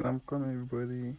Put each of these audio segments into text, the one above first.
I'm coming, everybody.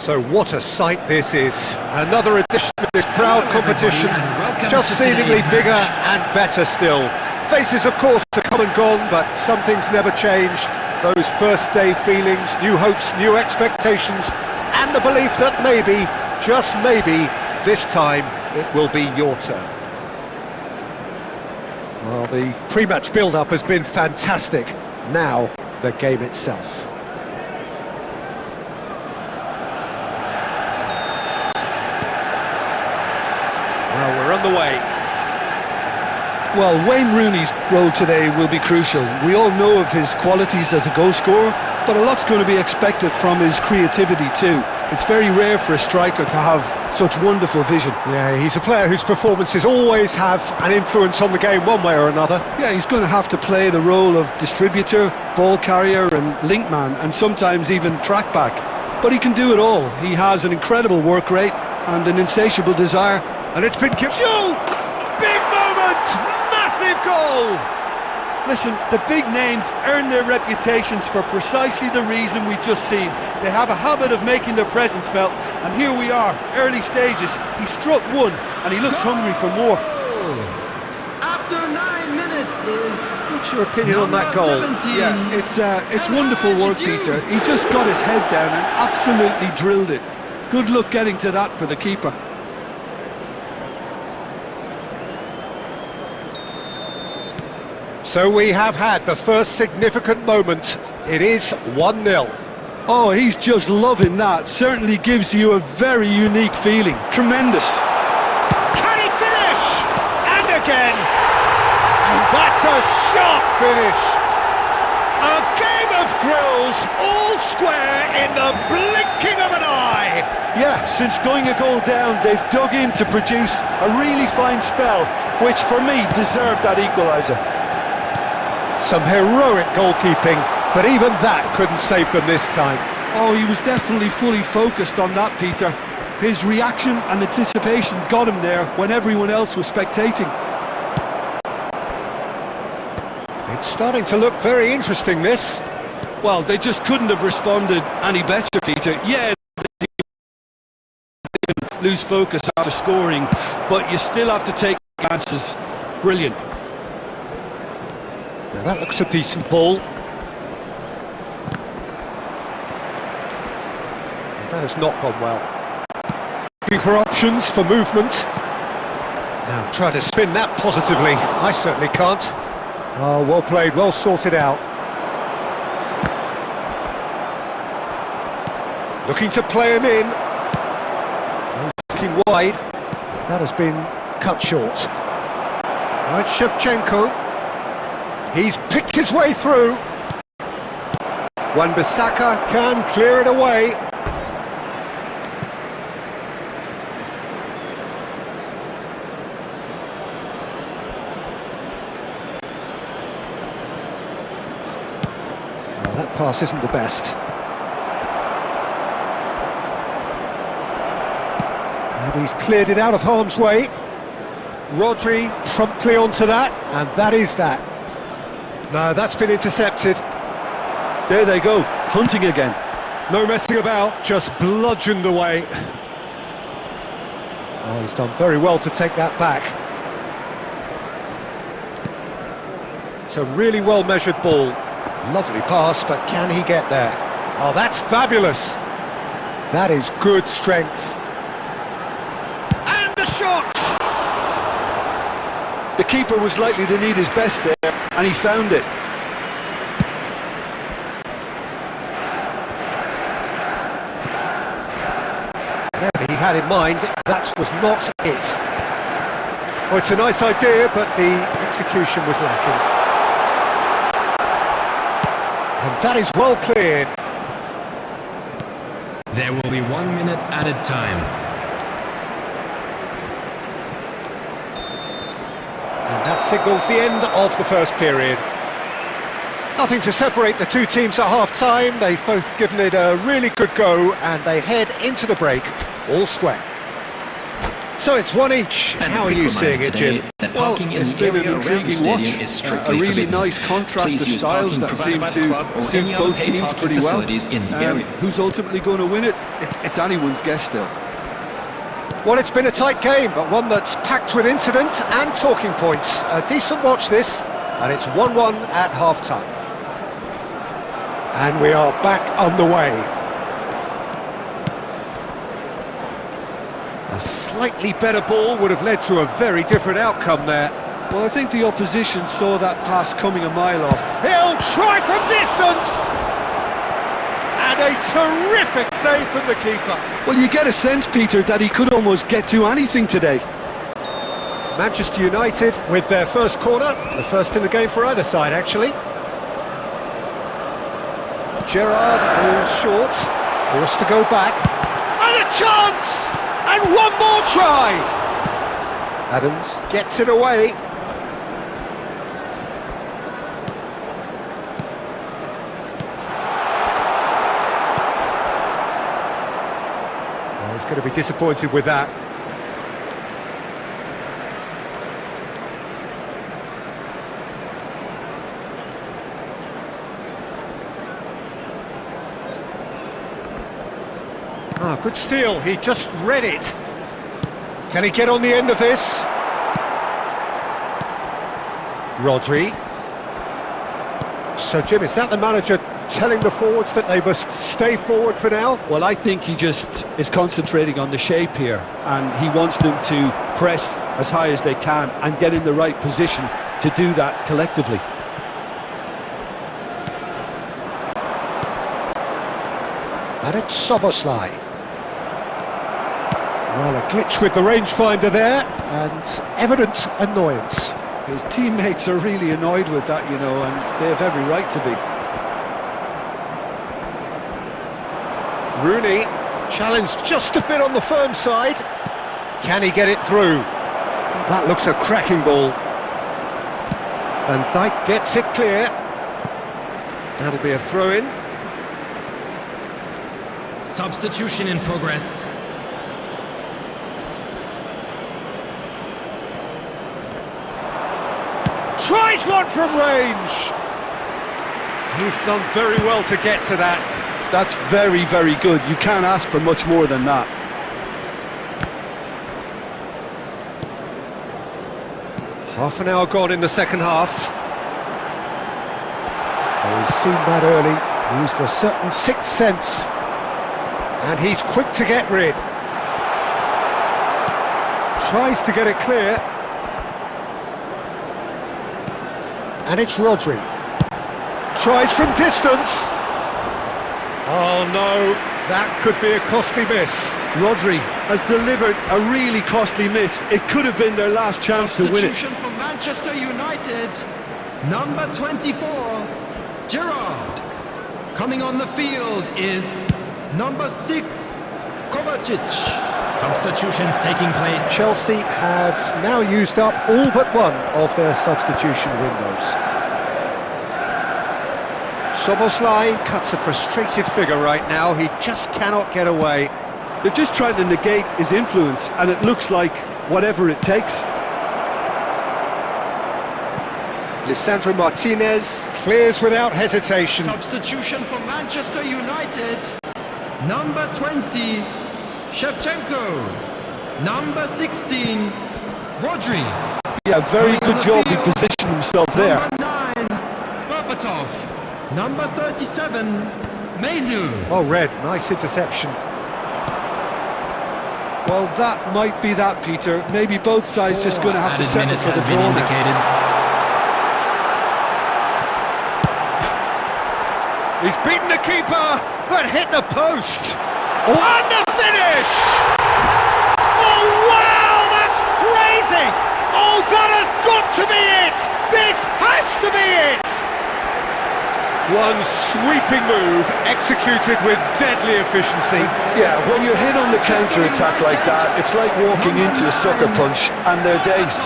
So what a sight this is. Another edition of this proud competition, just seemingly bigger and better still. Faces, of course, are come and gone, but some things never change. Those first day feelings, new hopes, new expectations, and the belief that maybe, just maybe, this time it will be your turn. Well, the pre-match build-up has been fantastic. Now, the game itself. Well, we're on the way. Well, Wayne Rooney's role today will be crucial. We all know of his qualities as a goalscorer, but a lot's going to be expected from his creativity too. It's very rare for a striker to have such wonderful vision. Yeah, he's a player whose performances always have an influence on the game one way or another. Yeah, he's going to have to play the role of distributor, ball carrier and link man, and sometimes even track back. But he can do it all. He has an incredible work rate and an insatiable desire. And it's been given. Shoot! Big moment! Massive goal! Listen, the big names earn their reputations for precisely the reason we've just seen. They have a habit of making their presence felt, and here we are, early stages. He struck one, and he looks hungry for more. After 9 minutes is... What's your opinion on that goal? 17. Yeah, it's wonderful work, Peter. He just got his head down and absolutely drilled it. Good luck getting to that for the keeper. So we have had the first significant moment. It is 1-0. Oh, he's just loving that. Certainly gives you a very unique feeling. Tremendous. Can he finish? And again. And that's a sharp finish. A game of thrills, all square in the blinking of an eye. Yeah, since going a goal down, they've dug in to produce a really fine spell, which for me deserved that equaliser. Some heroic goalkeeping, but even that couldn't save them this time. Oh, he was definitely fully focused on that, Peter. His reaction and anticipation got him there when everyone else was spectating. It's starting to look very interesting, this. Well, they just couldn't have responded any better, Peter. Yeah, they didn't lose focus after scoring, but you still have to take chances. Brilliant. Now that looks a decent ball. That has not gone well. Looking for options, for movement. Now try to spin that positively. I certainly can't. Oh, well played, well sorted out. Looking to play him in. Looking wide. That has been cut short. Right, Shevchenko. He's picked his way through. Wan-Bissaka can clear it away. Oh, that pass isn't the best. And he's cleared it out of harm's way. Rodri promptly onto that, and that is that. No, that's been intercepted. There they go, hunting again. No messing about, just bludgeoned away. Oh, he's done very well to take that back. It's a really well-measured ball. Lovely pass, but can he get there? Oh, that's fabulous. That is good strength. And the shot! The keeper was likely to need his best there, and he found it. Whatever he had in mind, that was not it. Oh, it's a nice idea, but the execution was lacking. And that is well cleared. There will be 1 minute added time. And that signals the end of the first period. Nothing to separate the two teams at half-time. They've both given it a really good go, and they head into the break all square. So it's one each. How are you seeing it, Jim? Well, parking in it's the been an area around the intriguing stadium watch. is A strictly really forbidden. nice contrast Please of use styles parking that provided seem by the to club or suit any other both paid teams parking pretty well. facilities in the area. Who's ultimately going to win it? It's anyone's guess still. Well, it's been a tight game, but one that's packed with incident and talking points. A decent watch this, and it's 1-1 at half-time. And we are back underway. A slightly better ball would have led to a very different outcome there. Well, I think the opposition saw that pass coming a mile off. He'll try from distance! And a terrific save from the keeper. Well, you get a sense, Peter, that he could almost get to anything today. Manchester United with their first corner, the first in the game for either side, actually. Gerrard goes short, forced to go back. And a chance! And one more try! Adams gets it away. Well, he's going to be disappointed with that. Ah, good steal, he just read it. Can he get on the end of this? Rodri. So Jim, is that the manager telling the forwards that they must stay forward for now? Well, I think he just is concentrating on the shape here, and he wants them to press as high as they can and get in the right position to do that collectively. And it's Soboslai. Well, a glitch with the rangefinder there, and evident annoyance. His teammates are really annoyed with that, you know, and they have every right to be. Rooney, challenged just a bit on the firm side. Can he get it through? That looks a cracking ball. Van Dijk gets it clear. That'll be a throw-in. Substitution in progress. Tries one from range. He's done very well to get to that. That's very, very good. You can't ask for much more than that. Half an hour gone in the second half. Oh, he's seen that early. Used a certain sixth sense. And he's quick to get rid. Tries to get it clear. And it's Rodri. Tries from distance. Oh no, that could be a costly miss. Rodri has delivered a really costly miss. It could have been their last chance to win it. Substitution for Manchester United. Number 24, Gerrard. Coming on the field is number 6, Kovacic. Substitutions taking place. Chelsea have now used up all but one of their substitution windows. Soboslai cuts a frustrated figure right now. He just cannot get away. They're just trying to negate his influence, and it looks like whatever it takes. Lisandro Martinez clears without hesitation. Substitution for Manchester United. Number 20, Shevchenko. Number 16, Rodri. Yeah, very good job. He positioned himself there. Number 9, Berbatov. Number 37, Mainu. Oh, red, nice interception. Well, that might be that, Peter. Maybe both sides just going to have to settle for the draw now. He's beaten the keeper, but hit the post. Oh. And the finish! Oh, wow, that's crazy! Oh, that has got to be it! This has to be it! One sweeping move, executed with deadly efficiency. Yeah, when you're hit on the counter-attack like that, it's like walking into a sucker punch, and they're dazed.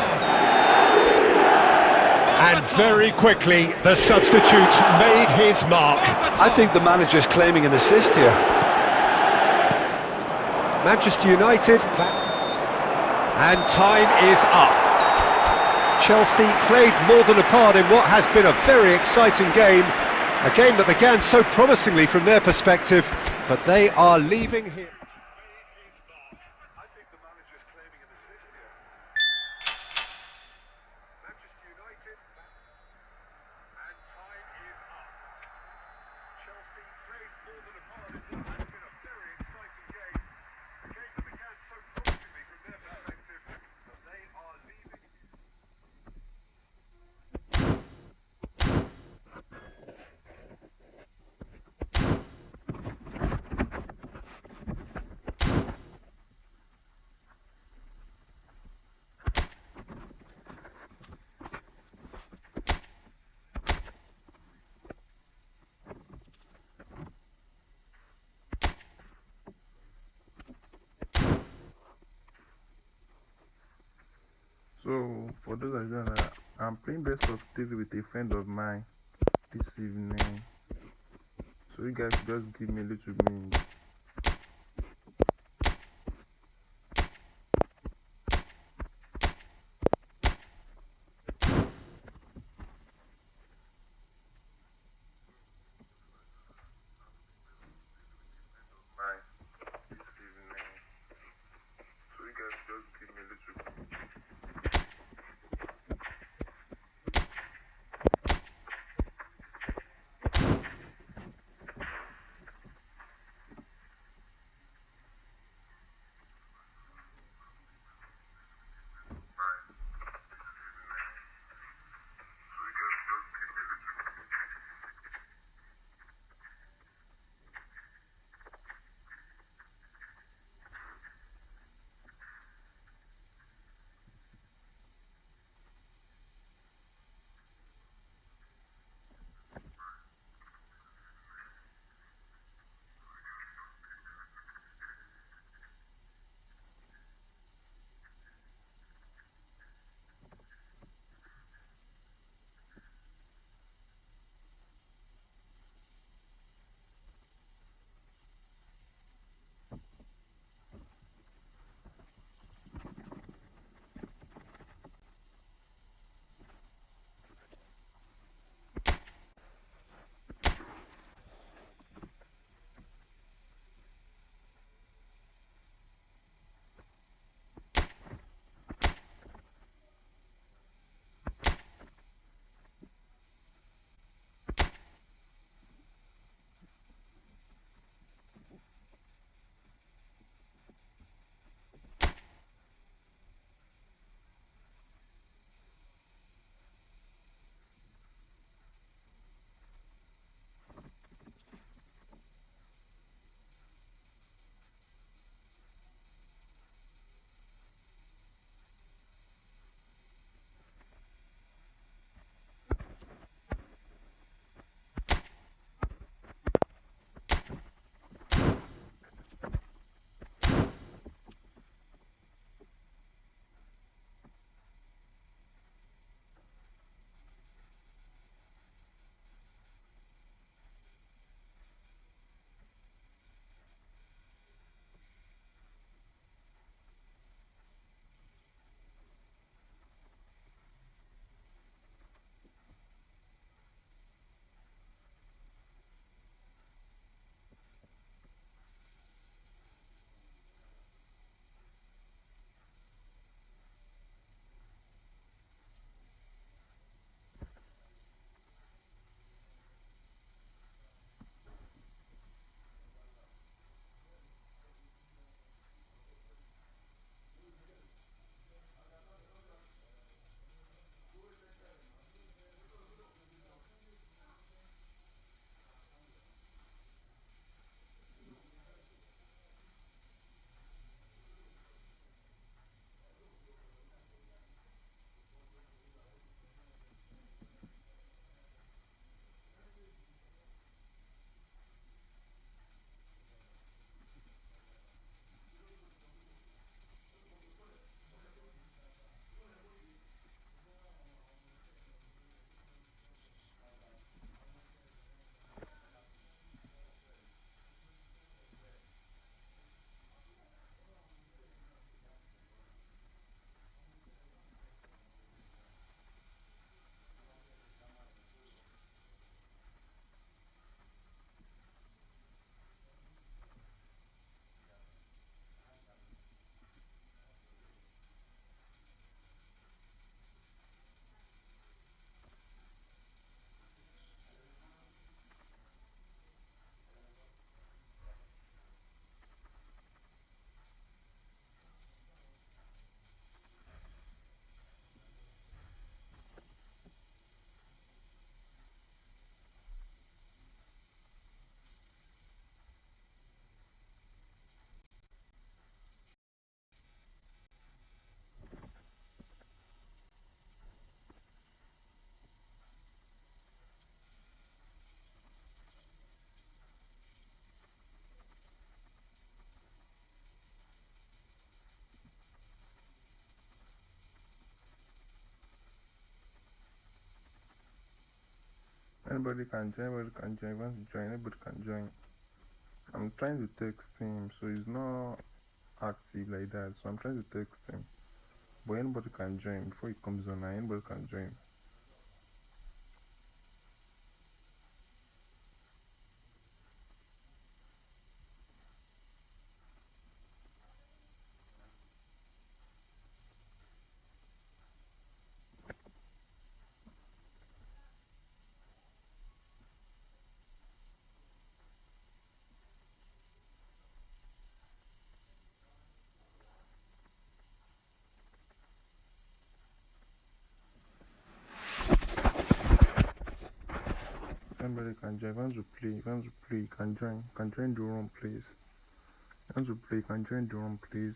And very quickly, the substitute made his mark. I think the manager's claiming an assist here. Manchester United, and time is up. Chelsea played more than a part in what has been a very exciting game. A game that began so promisingly from their perspective, but they are leaving here. So, for those that don't know, I'm playing best of three with a friend of mine this evening. So, you guys just give me a little minute. Anybody can join, anybody can join. If you want to join, anybody can join. I'm trying to text him, so he's not active like that. So I'm trying to text him. But anybody can join before he comes online. Anybody can join. Anybody can join. If you want to play, you can join. You can join the room, please. If you want to play, you can join the room, please.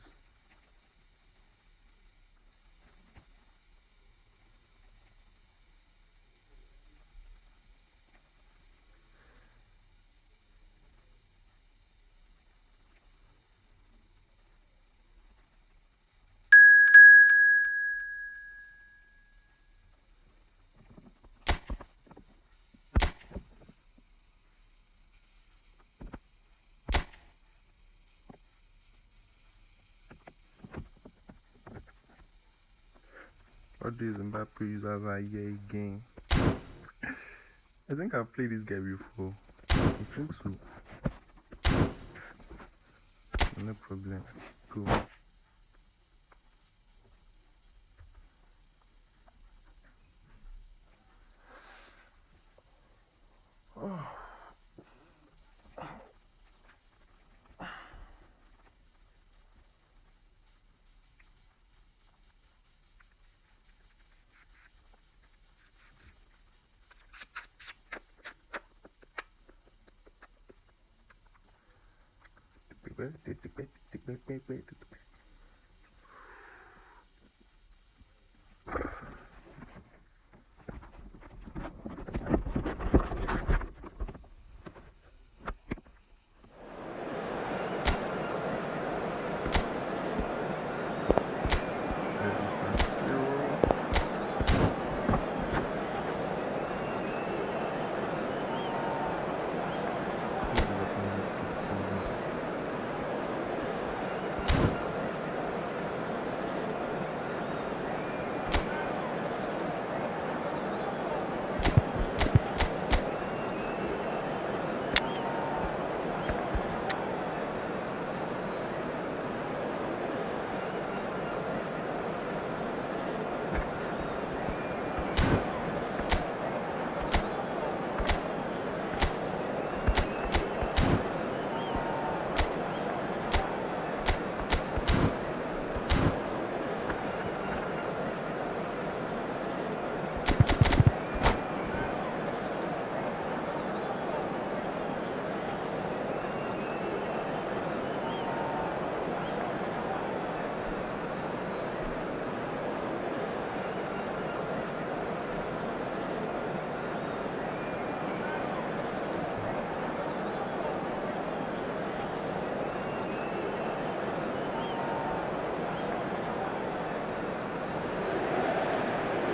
All these Mbappe users are here again. I think I've played this guy before. I think so. No problem. Cool. Oh.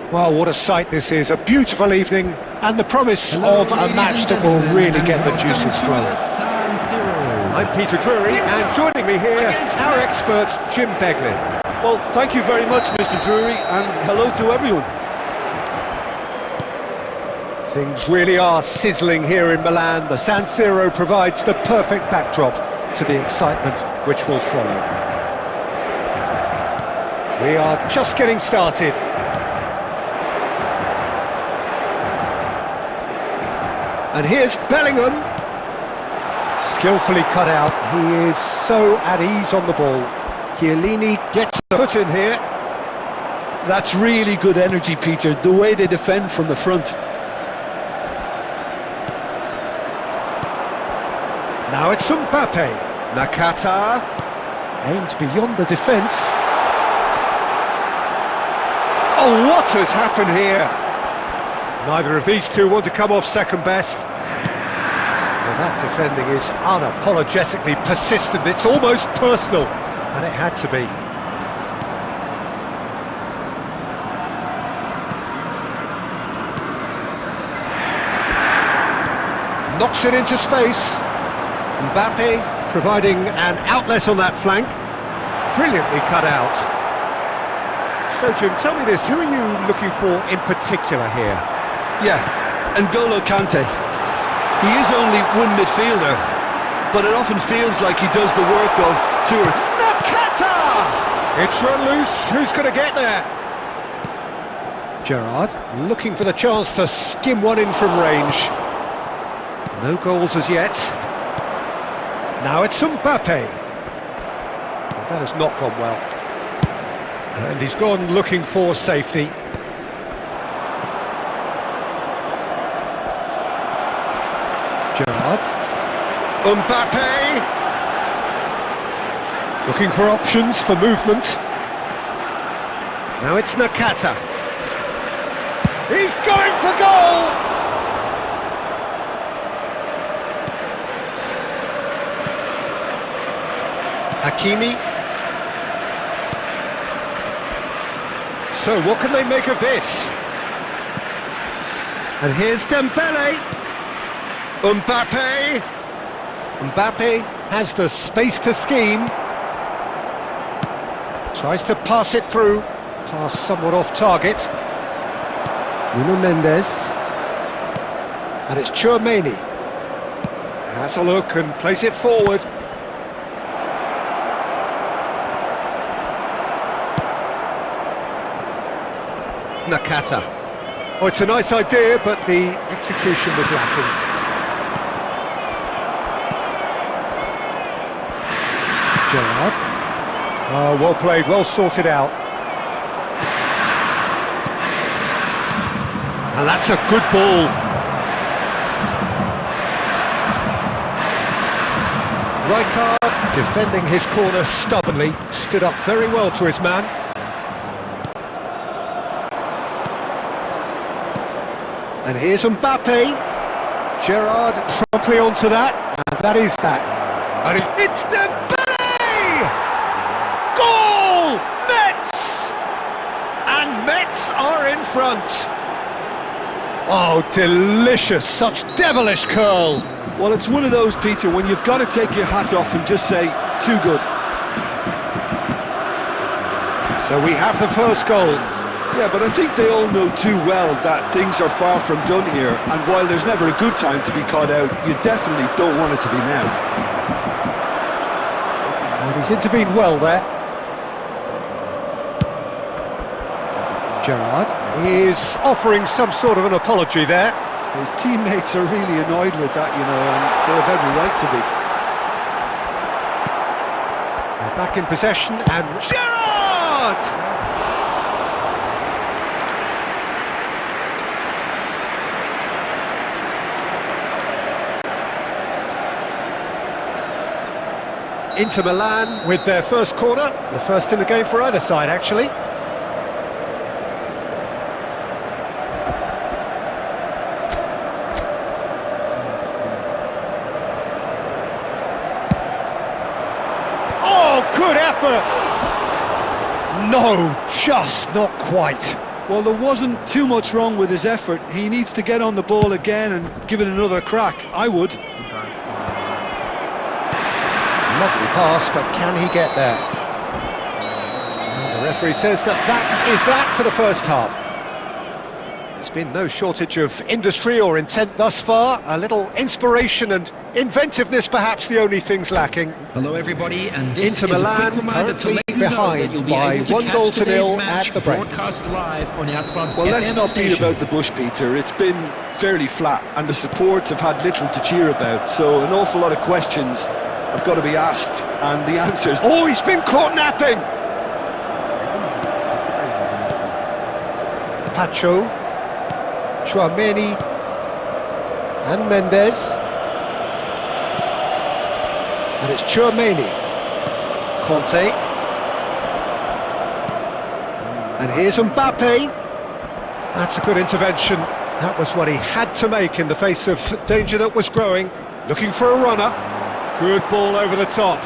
Well, what a sight this is, a beautiful evening and the promise of a match that will really get the juices flowing. I'm Peter Drury and joining me here, our expert Jim Beglin. Well, thank you very much, Mr. Drury, and hello to everyone. Things really are sizzling here in Milan. The San Siro provides the perfect backdrop to the excitement which will follow. We are just getting started. And here's Bellingham. Skillfully cut out. He is so at ease on the ball. Chiellini gets the foot in here. That's really good energy, Peter, the way they defend from the front. Now it's Mbappe. Nakata aimed beyond the defence. Oh, what has happened here? Neither of these two want to come off second best. Well, that defending is unapologetically persistent. It's almost personal, and it had to be. Knocks it into space. Mbappe providing an outlet on that flank. Brilliantly cut out. So Jim, tell me this, who are you looking for in particular here? Yeah, N'Golo Kante. He is only one midfielder, but it often feels like he does the work of two or three. Nakata! It's run loose, who's going to get there? Gerrard looking for the chance to skim one in from range. No goals as yet. Now it's Mbappe. That has not gone well. And he's gone looking for safety. Gerrard. Mbappe! Looking for options for movement. Now it's Nakata. He's going for goal! Hakimi. So what can they make of this? And here's Dembele. Mbappe. Mbappe has the space to scheme. Tries to pass it through. Pass somewhat off target. Nuno Mendes. And it's Tchouaméni. Has a look and plays it forward. Nakata. Oh, it's a nice idea, but the execution was lacking. Gerrard. Oh, well played, well sorted out. And that's a good ball. Rijkaard defending his corner stubbornly, stood up very well to his man. And here's Mbappe. Gerrard promptly onto that, and that is that. And it's Dembele! Goal! Mets! And Mets are in front. Oh, delicious, such devilish curl. Well, it's one of those, Peter, when you've got to take your hat off and just say, too good. So we have the first goal. Yeah, but I think they all know too well that things are far from done here, and while there's never a good time to be caught out, you definitely don't want it to be now. And he's intervened well there. Gerrard is offering some sort of an apology there. His teammates are really annoyed with that, you know, and they have every right to be. They're back in possession, and Gerrard! Inter Milan with their first corner, the first in the game for either side actually. Oh, good effort! No, just not quite. Well, there wasn't too much wrong with his effort. He needs to get on the ball again and give it another crack. I would. Lovely pass, but can he get there? And the referee says that is that for the first half. There's been no shortage of industry or intent thus far. A little inspiration and inventiveness, perhaps the only things lacking. Hello everybody, and this Inter is Milan a quick reminder to currently let you know that behind you'll be by able to 1 catch goal to today's 0 match at the break. broadcast live on our club's Well, let's FM not beat station. about the bush, Peter. It's been fairly flat, and the support have had little to cheer about, so an awful lot of questions have got to be asked, and the answers... Oh, he's been caught napping! Pacho, Tchouaméni, and Mendes. And it's Tchouaméni. Conte. And here's Mbappe. That's a good intervention. That was what he had to make in the face of danger that was growing. Looking for a runner. Good ball over the top.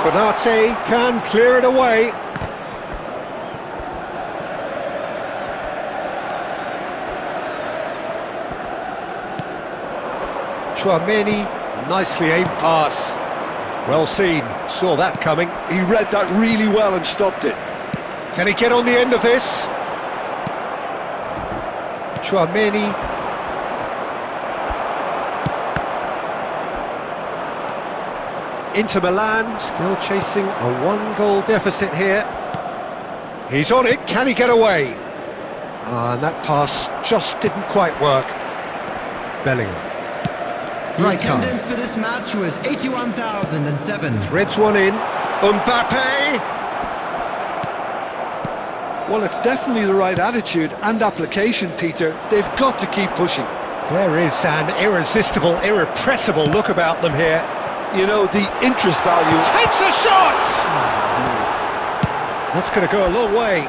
Konate can clear it away. Chouameni, nicely aimed pass. Well seen, saw that coming. He read that really well and stopped it. Can he get on the end of this? Chouameni. Inter Milan still chasing a one-goal deficit here. He's on it, can he get away? And that pass just didn't quite work. Bellingham. The attendance for this match was 81,007. Threads one in. Mbappe! Well, it's definitely the right attitude and application, Peter. They've got to keep pushing. There is an irresistible, irrepressible look about them here. You know, the interest value... Takes a shot! That's going to go a long way.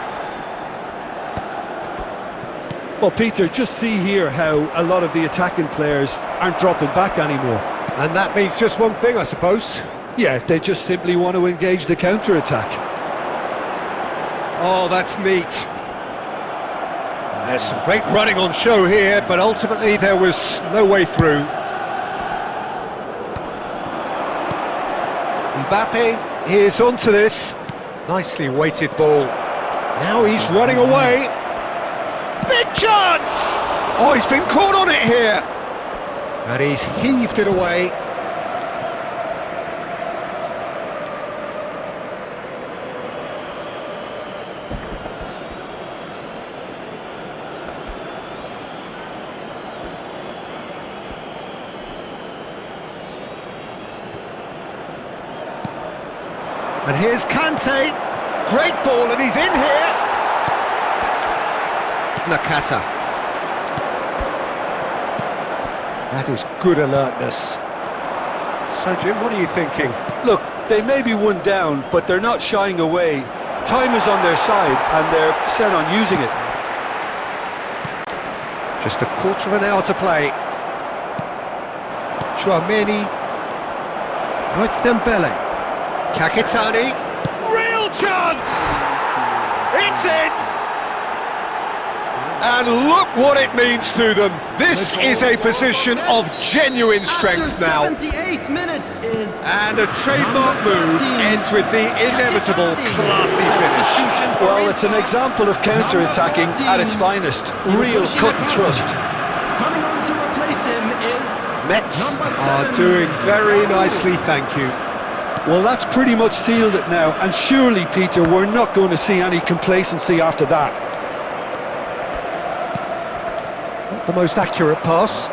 Well, Peter, just see here how a lot of the attacking players aren't dropping back anymore. And that means just one thing, I suppose. Yeah, they just simply want to engage the counter-attack. Oh, that's neat. There's some great running on show here, but ultimately there was no way through. Mbappe is onto this. Nicely weighted ball. Now he's running away. Big chance! Oh, he's been caught on it here. And he's heaved it away. And here's Kante, great ball, and he's in here. Nakata. That is good alertness. So Jim, what are you thinking? Look, they may be one down, but they're not shying away. Time is on their side, and they're set on using it. Just a quarter of an hour to play. Chouameni. Oh, it's Dembele. Kakitani, real chance! It's in! And look what it means to them. This is a position of genuine strength now. 78 minutes is... And a trademark move ends with the inevitable classy finish. Well, it's an example of counter-attacking at its finest. Real cut and thrust. Coming on to replace him is... Mets are doing very nicely, thank you. Well, that's pretty much sealed it now, and surely, Peter, we're not going to see any complacency after that. Not the most accurate pass.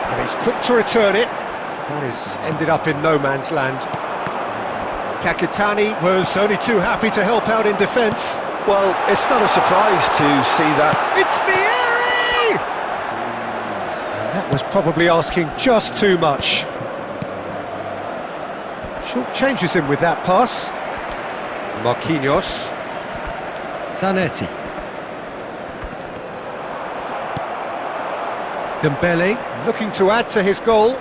And he's quick to return it. That is ended up in no man's land. Kakitani was only too happy to help out in defence. Well, it's not a surprise to see that. It's Vieri! That was probably asking just too much. Short changes him with that pass. Marquinhos. Zanetti. Dembele looking to add to his goal.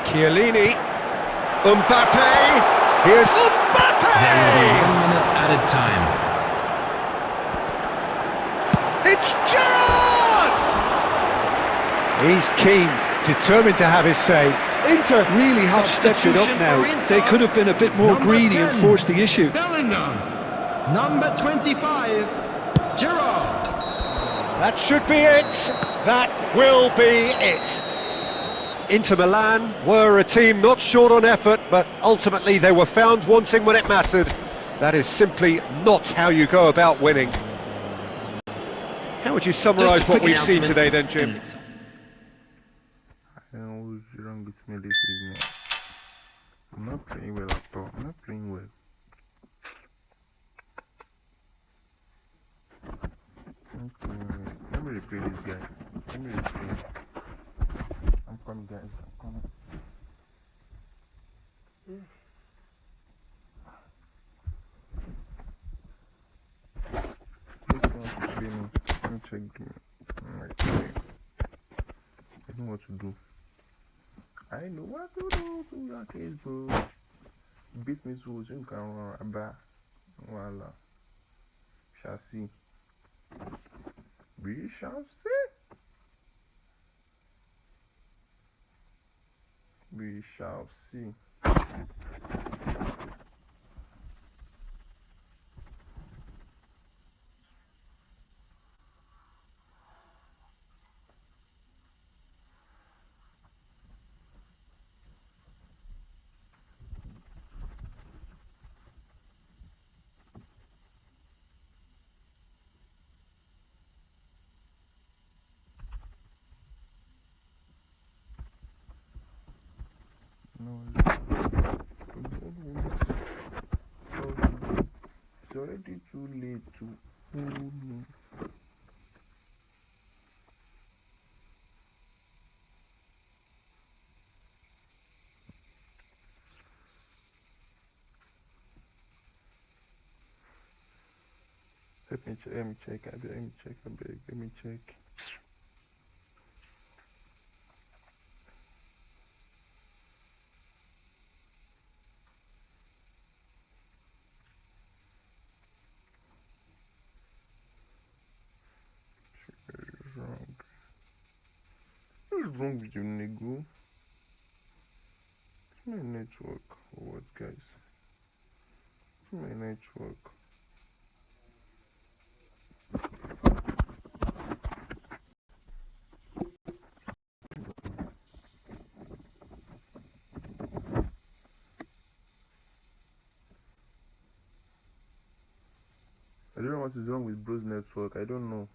Chiellini. Mbappe. Here's Mbappe! There will be 1 minute added time. It's Gerrard! He's keen, determined to have his say. Inter really have stepped it up now. They could have been a bit more greedy and forced the issue. Bellingham. Number 25, Gerrard. That should be it. That will be it. Inter Milan were a team not short on effort, but ultimately they were found wanting when it mattered. That is simply not how you go about winning. How would you summarise what we've seen today then, Jim? What's wrong with me this evening? I'm not playing well at all. I'm not playing well. Let me replay this guy. Let me replay. I'm coming, guys. I'm coming. This one to play me. Let me check the I know what to do. I know what to do to your case, bro. Beat me so you can run about. Voila. Shall see. We shall see. We shall see. No, it's already too late to hold me. Let me check, I beg, let me check. Wrong. What is wrong with you, Nego? It's my network or what, guys? It's my network. I don't know what is wrong with bro's network. I don't know.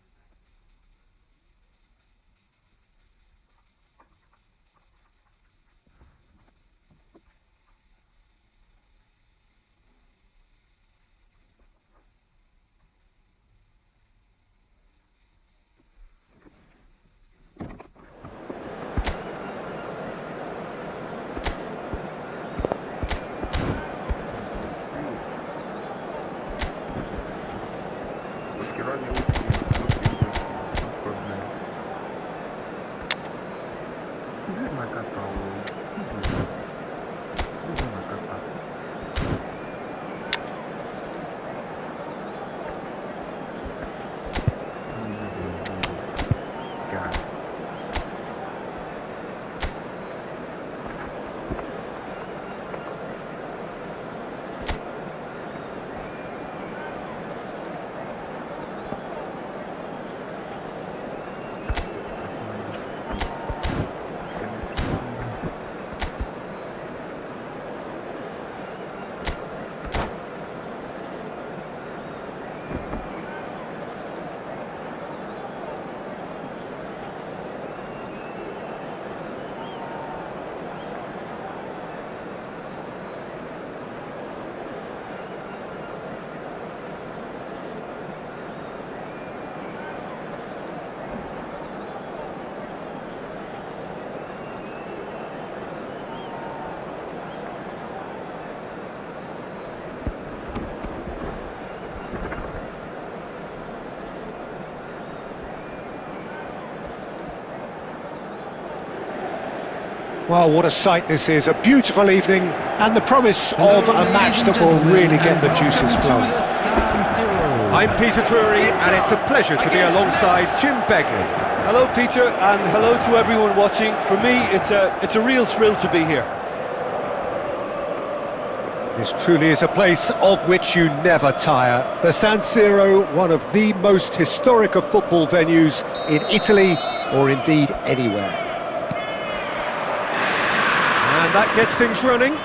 Well, what a sight this is, a beautiful evening and the promise of a match that will really get the juices flowing. I'm Peter Drury and it's a pleasure to be alongside Jim Beglin. Hello Peter, and hello to everyone watching. For me, it's a real thrill to be here. This truly is a place of which you never tire. The San Siro, one of the most historic of football venues in Italy or indeed anywhere. And that gets things running.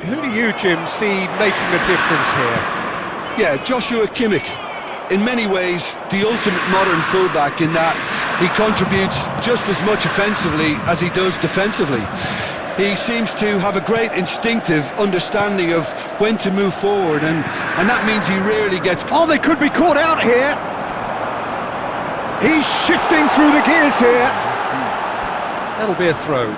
Who do you, Jim, see making a difference here? Yeah, Joshua Kimmich. In many ways, the ultimate modern fullback in that he contributes just as much offensively as he does defensively. He seems to have a great instinctive understanding of when to move forward, and that means he rarely gets... Oh, they could be caught out here. He's shifting through the gears here. That'll be a throw.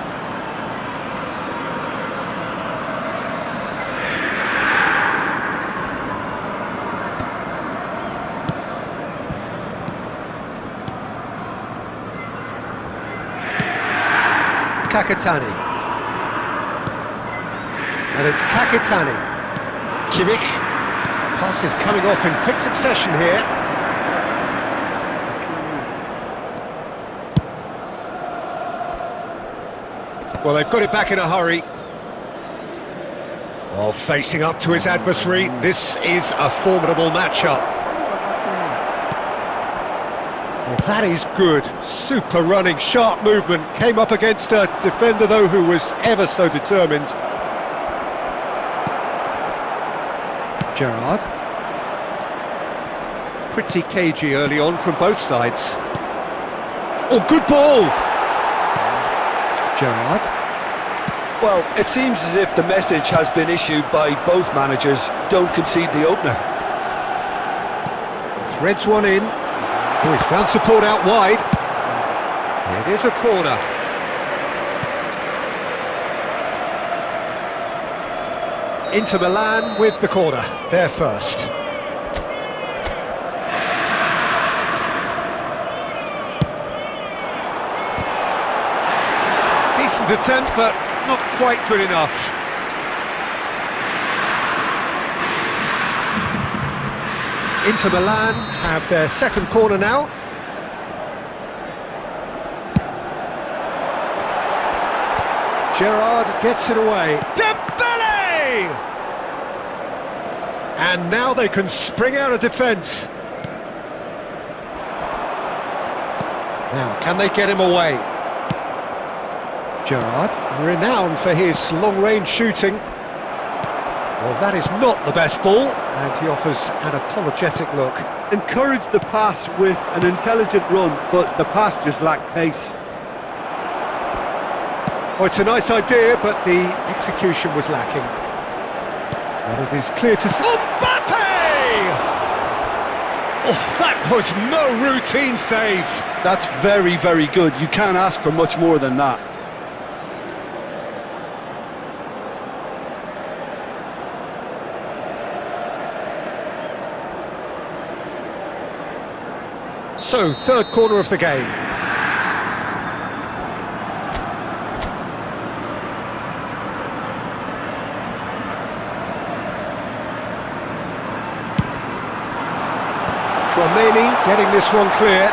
Kakatani. And it's Kakatani. Kimmich. Pass is coming off in quick succession here. Well, they've got it back in a hurry. While facing up to his adversary, this is a formidable matchup. Well, that is good. Super running, sharp movement. Came up against a defender, though, who was ever so determined. Gerrard. Pretty cagey early on from both sides. Oh, good ball! Gerrard. Well, it seems as if the message has been issued by both managers: don't concede the opener. Threads one in. Oh, he's found support out wide. It is a corner. Inter Milan with the corner. They're first. Decent attempt, but not quite good enough. Inter Milan have their second corner now. Gerrard gets it away. Dembele! And now they can spring out of defence. Now, can they get him away? Gerrard, renowned for his long-range shooting. Well, that is not the best ball, and he offers an apologetic look. Encouraged the pass with an intelligent run, but the pass just lacked pace. Oh, it's a nice idea, but the execution was lacking. And it is clear to see... Mbappe! Oh, that was no routine save. That's very, very good. You can't ask for much more than that. So, third corner of the game. Tchouaméni getting this one clear.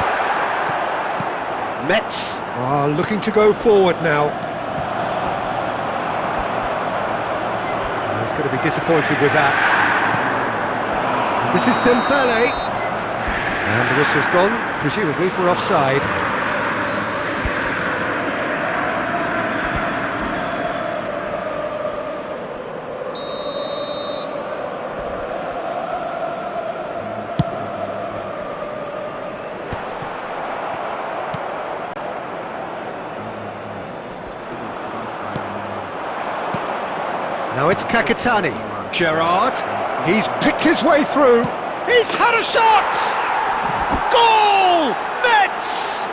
Mets are looking to go forward now. He's going to be disappointed with that. This is Dembele. And the whistle's gone, presumably for offside. Now it's Kakitani. Gerrard, he's picked his way through. He's had a shot! Goal! Mets!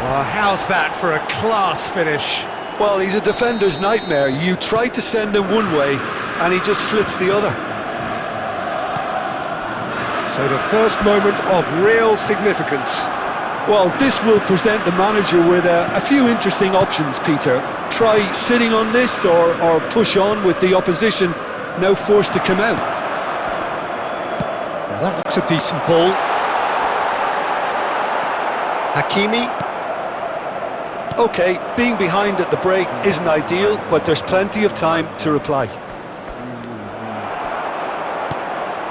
Well, how's that for a class finish? Well, he's a defender's nightmare. You try to send him one way, and he just slips the other. So the first moment of real significance. Well, this will present the manager with a few interesting options, Peter. Try sitting on this or push on with the opposition now forced to come out. Now that looks a decent ball. Hakimi. OK, being behind at the break isn't ideal, but there's plenty of time to reply.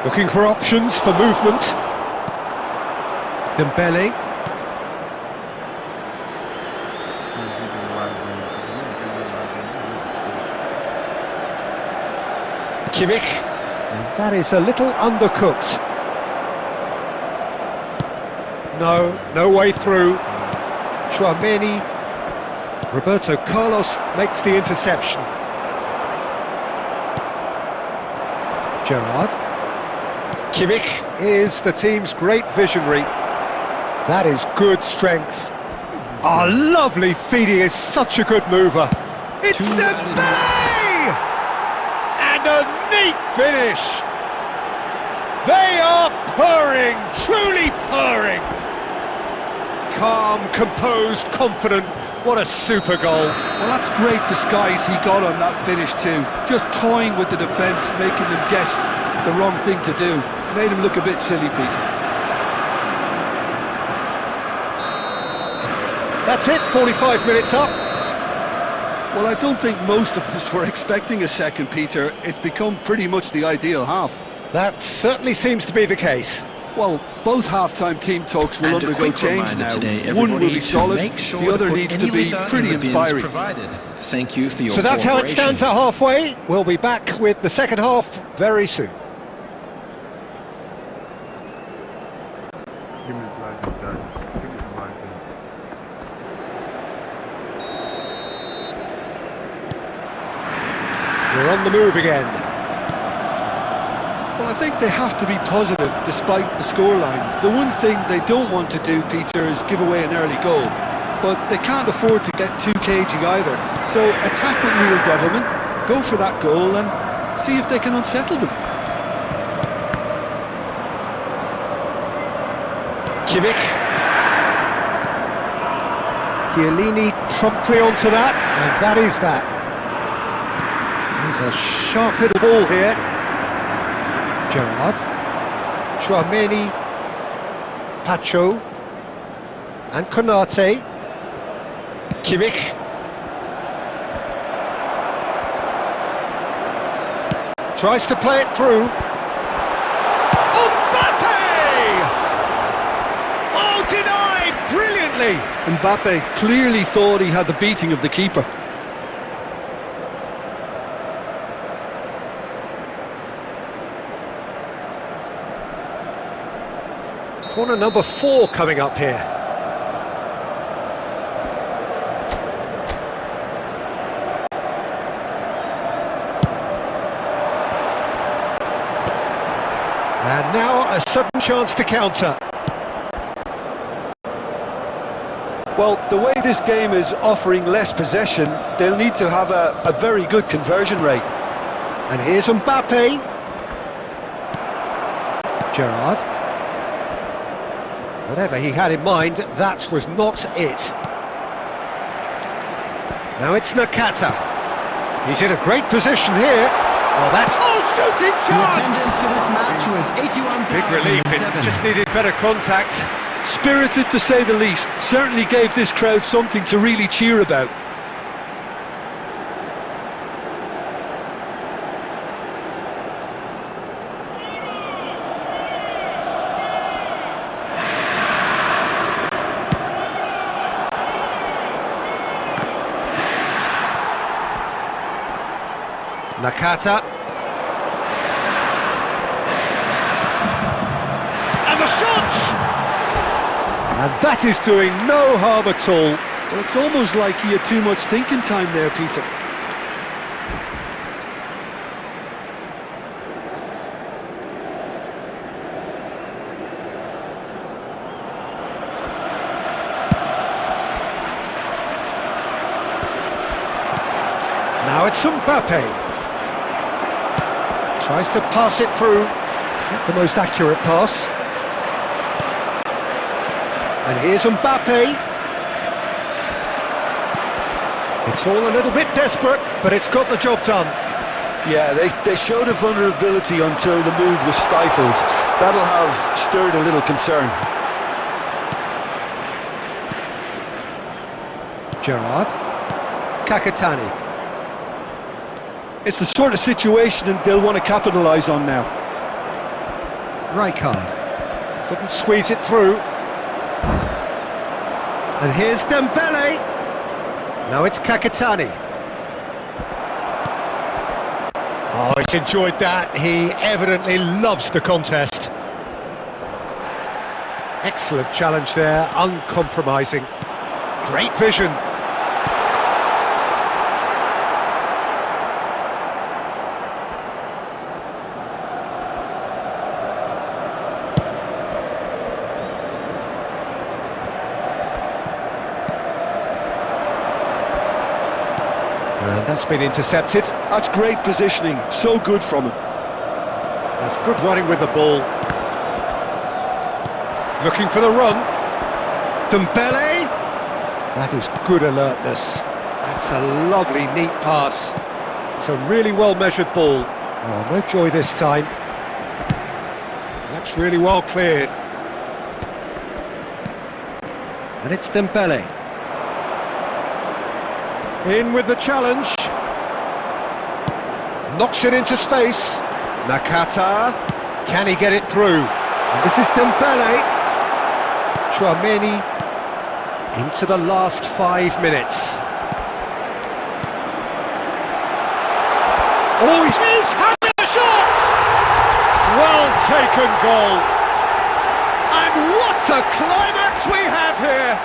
Looking for options for movement. Dembele. Kimmich. And that is a little undercooked. No way through. Tchouaméni. Roberto Carlos makes the interception. Gerrard. Kimmich is the team's great visionary. That is good strength. Oh, lovely feed, he is such a good mover. It's Dembele! And a neat finish. They are purring, truly purring. Calm, composed, confident. What a super goal. Well, that's great disguise he got on that finish too. Just toying with the defence, making them guess the wrong thing to do. Made him look a bit silly, Peter. That's it, 45 minutes up. Well, I don't think most of us were expecting a second, Peter. It's become pretty much the ideal half. That certainly seems to be the case. Well, both half-time team talks will And a undergo quick change reminder now. today, One will everybody, be to solid, make sure the to other put needs any to be result pretty in the bins inspiring. provided. Thank you for your So that's how it cooperation. stands at halfway. We'll be back with the second half very soon. Give me the lagging, guys. Give me the lagging. We're on the move again. Well, I think they have to be positive despite the scoreline. The one thing they don't want to do, Peter, is give away an early goal. But they can't afford to get too cagey either. So attack with real devilment, go for that goal and see if they can unsettle them. Kimmich. Chiellini promptly onto that, and that is that. He's a sharp little ball here. Gerrard. Chouameni. Pacho. And Konate. Kimmich. Tries to play it through. Mbappe! Oh, denied brilliantly! Mbappe clearly thought he had the beating of the keeper. Corner number 4 coming up here. And now a sudden chance to counter. Well, the way this game is offering less possession, they'll need to have a very good conversion rate. And here's Mbappe. Gerrard. Whatever he had in mind, that was not it. Now it's Nakata. He's in a great position here. Oh, that's... Oh, shooting The attendance chance! for this match was 81,007. Big relief, it just needed better contact. Spirited to say the least, certainly gave this crowd something to really cheer about. Nakata. And the shot! And that is doing no harm at all. Well, it's almost like he had too much thinking time there, Peter. Now it's Mbappe. Tries to pass it through. Not the most accurate pass. And here's Mbappe. It's all a little bit desperate, but it's got the job done. Yeah, they showed a vulnerability until the move was stifled. That'll have stirred a little concern. Gerrard. Kakatani. It's the sort of situation that they'll want to capitalise on now. Rijkaard. Couldn't squeeze it through. And here's Dembele. Now it's Kakatani. Oh, he's enjoyed that. He evidently loves the contest. Excellent challenge there, uncompromising. Great vision. And that's been intercepted. That's great positioning, so good from him. That's good running with the ball. Looking for the run. Dembele. That is good alertness. That's a lovely, neat pass. It's a really well-measured ball. Oh, no joy this time. That's really well cleared. And it's Dembele. In with the challenge. Knocks it into space. Nakata. Can he get it through? And this is Dembele. Chouameni. Into the last 5 minutes. Oh, he's having a shot! Well taken goal. And what a climax we have here!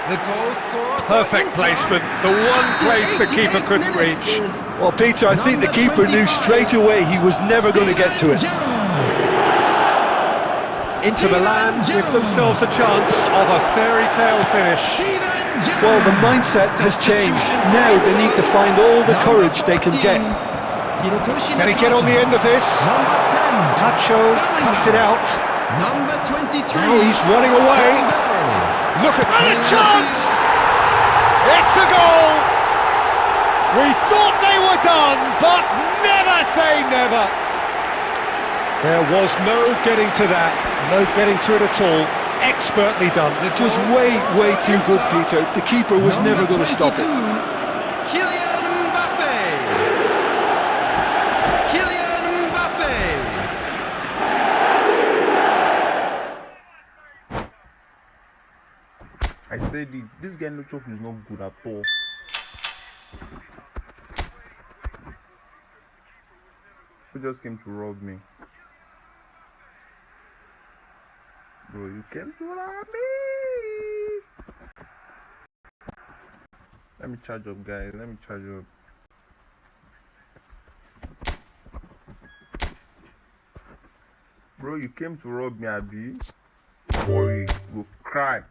The goal scorer. Perfect placement, the one place the keeper couldn't reach. Well, Peter, I think the keeper knew straight away he was never going to get to it. Inter Milan give themselves a chance of a fairy tale finish. Well, the mindset has changed. Now they need to find all the courage they can get. Can he get on the end of this? Number 10. Tacho cuts it out. Number 23. Now he's running away. Look at that, a chance! It's a goal! We thought they were done, but never say never. There was no getting to that, no getting to it at all. Expertly done. Just way, way too good, Peter. The keeper was never going to stop it. Kylian Mbappe. Kylian Mbappe. I said it. This guy no chop is not good at all. Who just came to rob me? Bro, you came to rob me! Let me charge up, guys. Let me charge up. Bro, you came to rob me, Abi. Worry, go cry.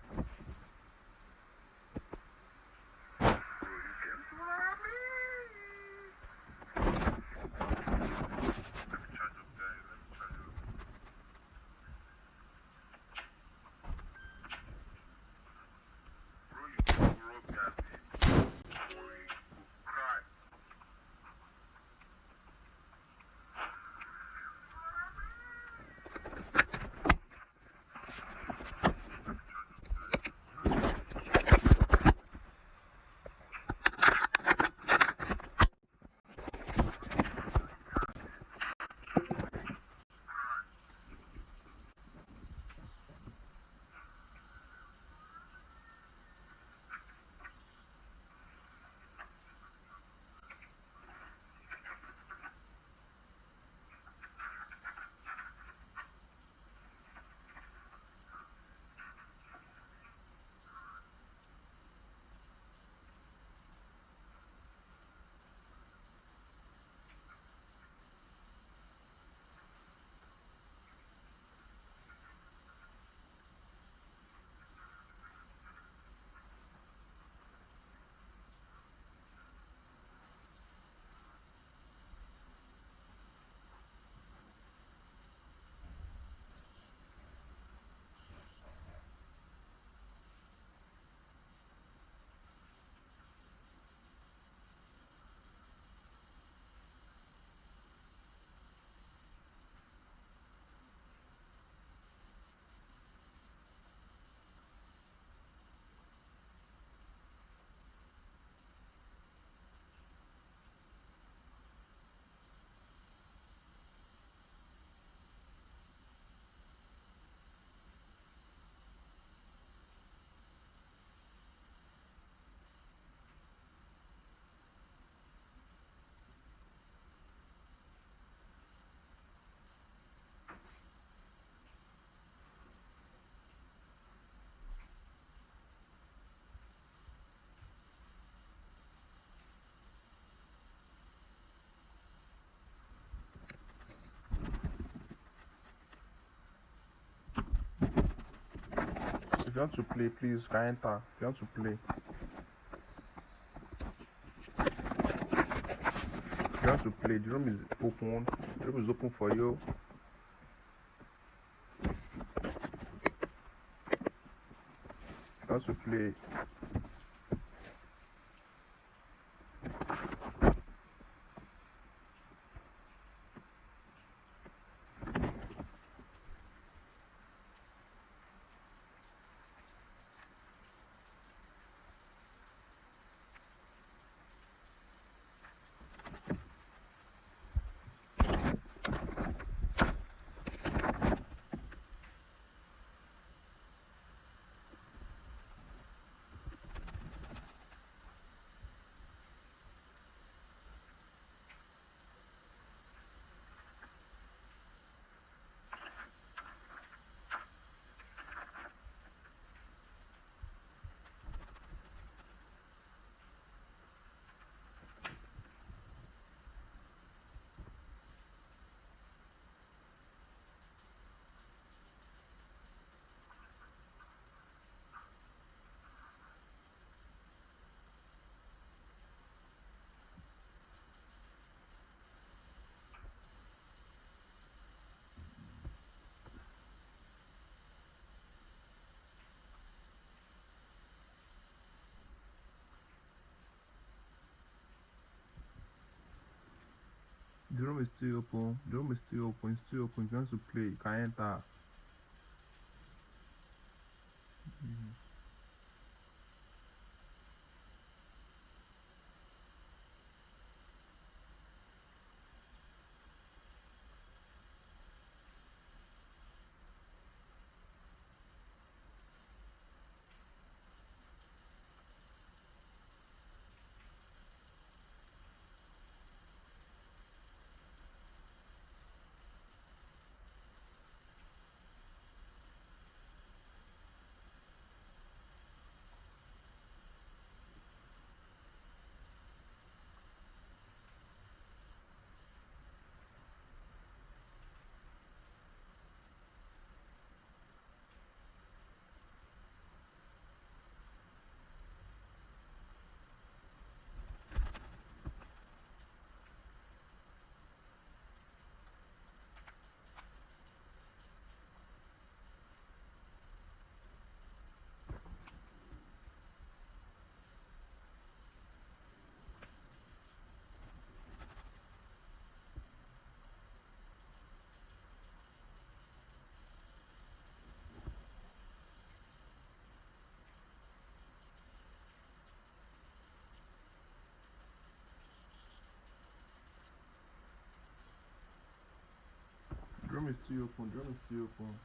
If you want to play, please can enter. If you want to play. If you want to play, the room is open. The room is open for you. If you want to play. The room is still open. The room is still open. It's still open. If you want to play, you can enter. The room is still open. The room is still open.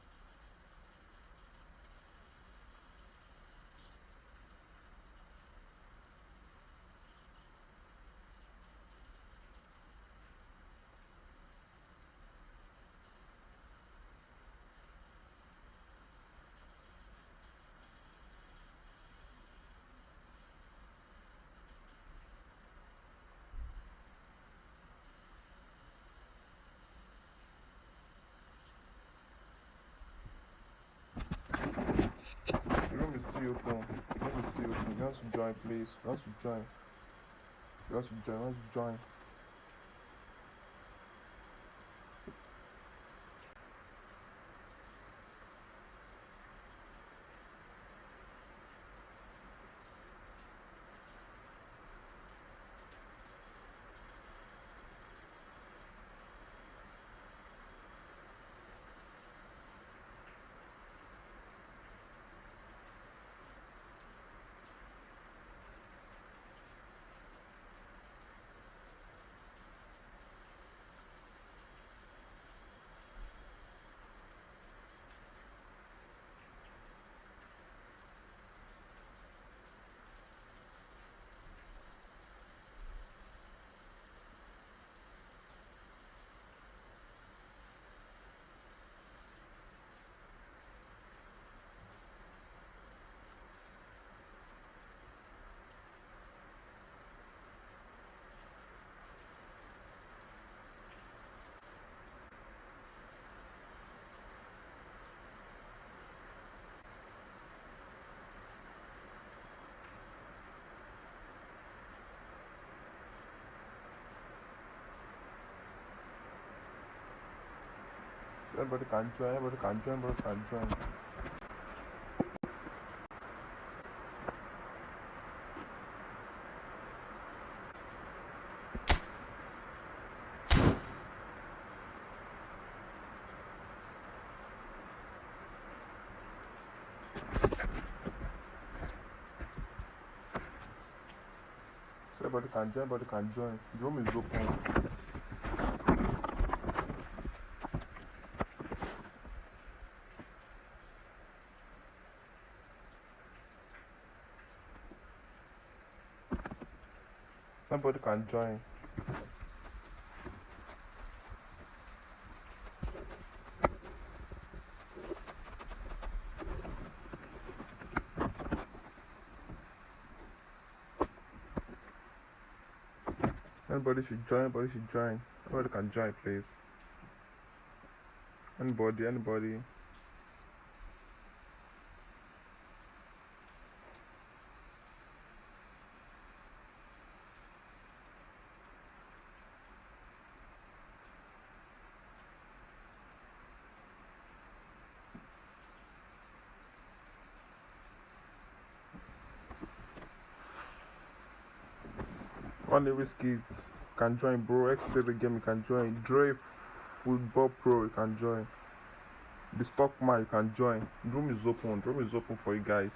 The room is still open. The room is still open. If you want to join, please. If you want to join. If you want to join. If you want to join. Everybody can join. Everybody can join. Everybody can join. So everybody can join. Everybody can join. The room is open. Everybody can join. Anybody should join. Anybody should join. Everybody can join, please. Anybody. Only risk is can join, bro. Extra the game, you can join. Dre Football Pro, you can join. The Stockman, you can join. Room is open. Room is open for you guys.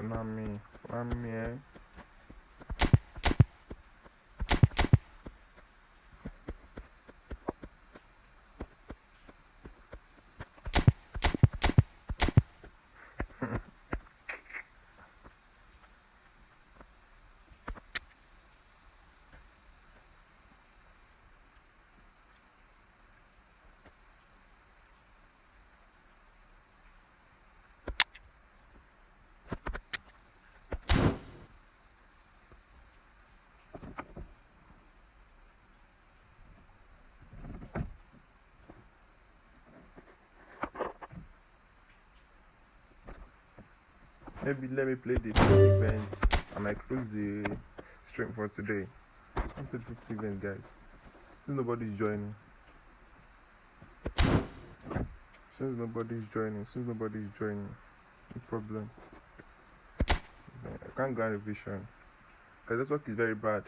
Mami, eh? Maybe let me play the 50 events. I might close the stream for today. I'm playing 50 events, guys. Since nobody's joining. Since nobody's joining. No problem. I can't go on revision. Because this work is very bad.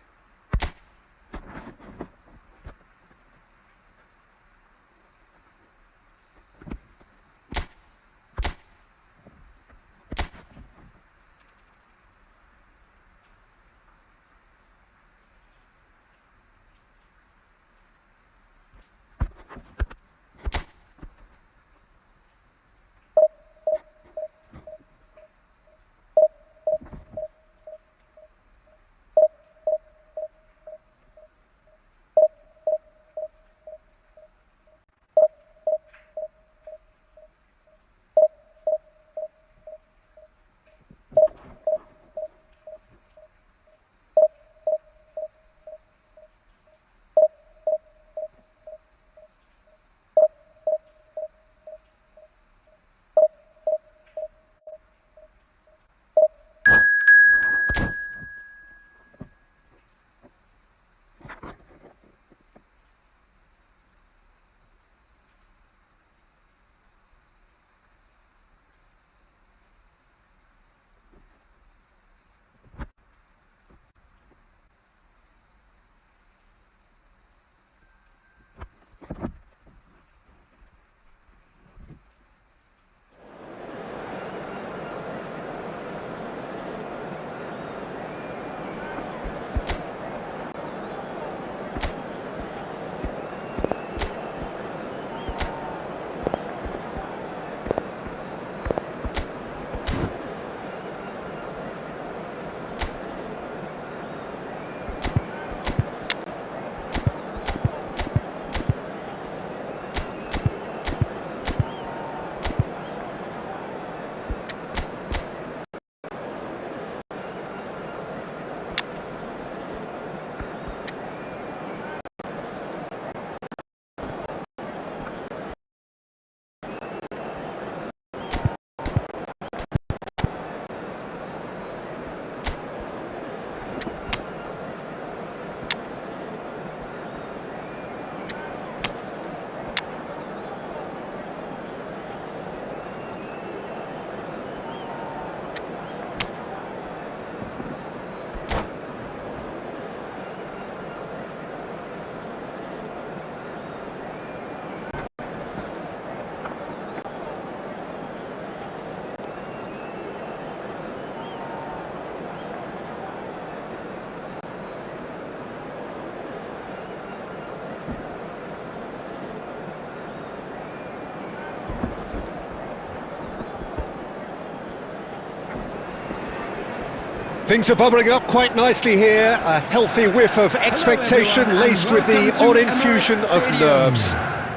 Things are bubbling up quite nicely here, a healthy whiff of expectation laced with the odd infusion of nerves.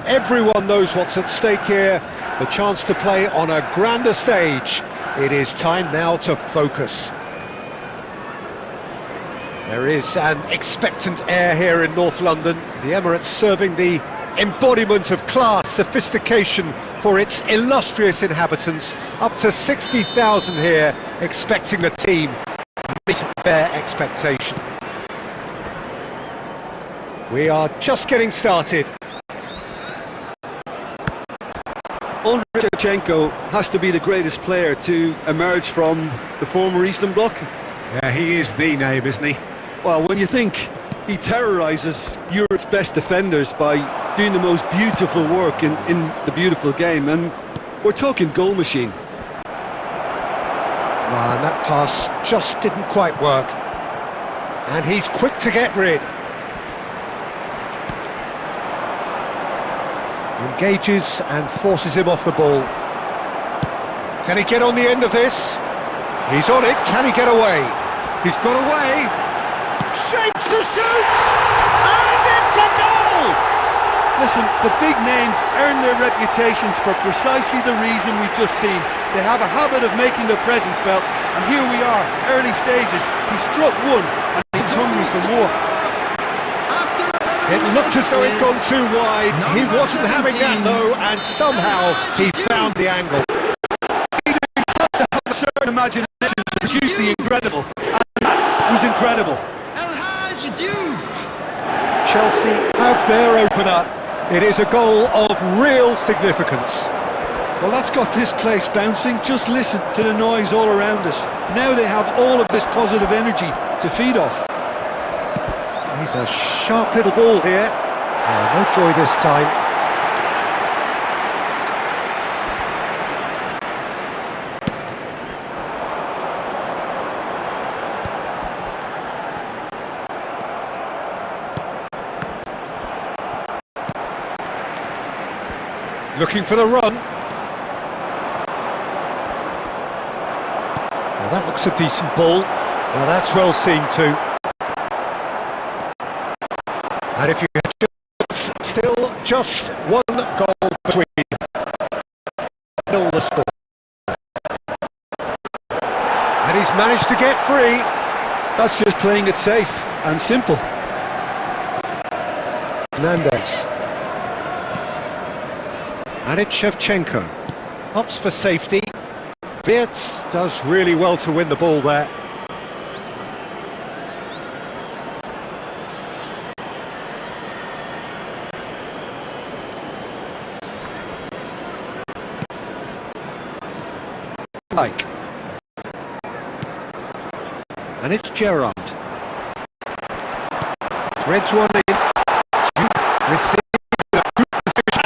Everyone knows what's at stake here, the chance to play on a grander stage. It is time now to focus. There is an expectant air here in North London. The Emirates serving the embodiment of class, sophistication for its illustrious inhabitants. Up to 60,000 here, expecting the team to meet their expectation. We are just getting started. Andrei Shevchenko has to be the greatest player to emerge from the former Eastern Bloc. Yeah, he is the name, isn't he? Well, when you think he terrorises Europe's best defenders by doing the most beautiful work in the beautiful game, and we're talking goal machine. And that pass just didn't quite work. And he's quick to get rid. Engages and forces him off the ball. Can he get on the end of this? He's on it, can he get away? He's got away. Shapes to shoot! And it's a goal! Listen, the big names earn their reputations for precisely the reason we've just seen. They have a habit of making their presence felt, and here we are, early stages. He struck one, and he's hungry for more. It looked as though it'd gone too wide. He wasn't having that though, and somehow he found the angle. You have to have a certain imagination to produce the incredible, and that was incredible. Chelsea have their opener. It is a goal of real significance. Well, that's got this place bouncing. Just listen to the noise all around us. Now they have all of this positive energy to feed off. He's a sharp little ball here. Oh, no joy this time. Looking for the run. Well, that looks a decent ball. Well, that's well seen too. And if you have still just one goal between the score. And he's managed to get free. That's just playing it safe and simple. Fernandes. And it's Shevchenko. Opts for safety. Wirtz does really well to win the ball there. Like. And it's Gerrard. Threads one in. Receiving a good position.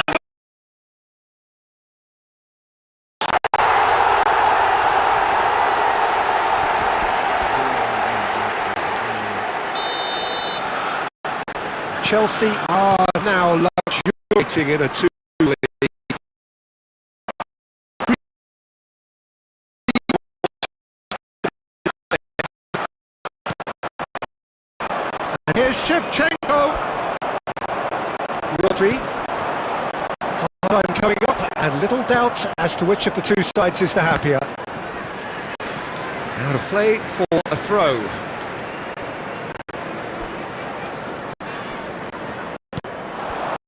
Chelsea are now luxuriating in a 2 lead. And here's Shevchenko. Rodri. Time coming up, and little doubt as to which of the two sides is the happier. Out of play for a throw.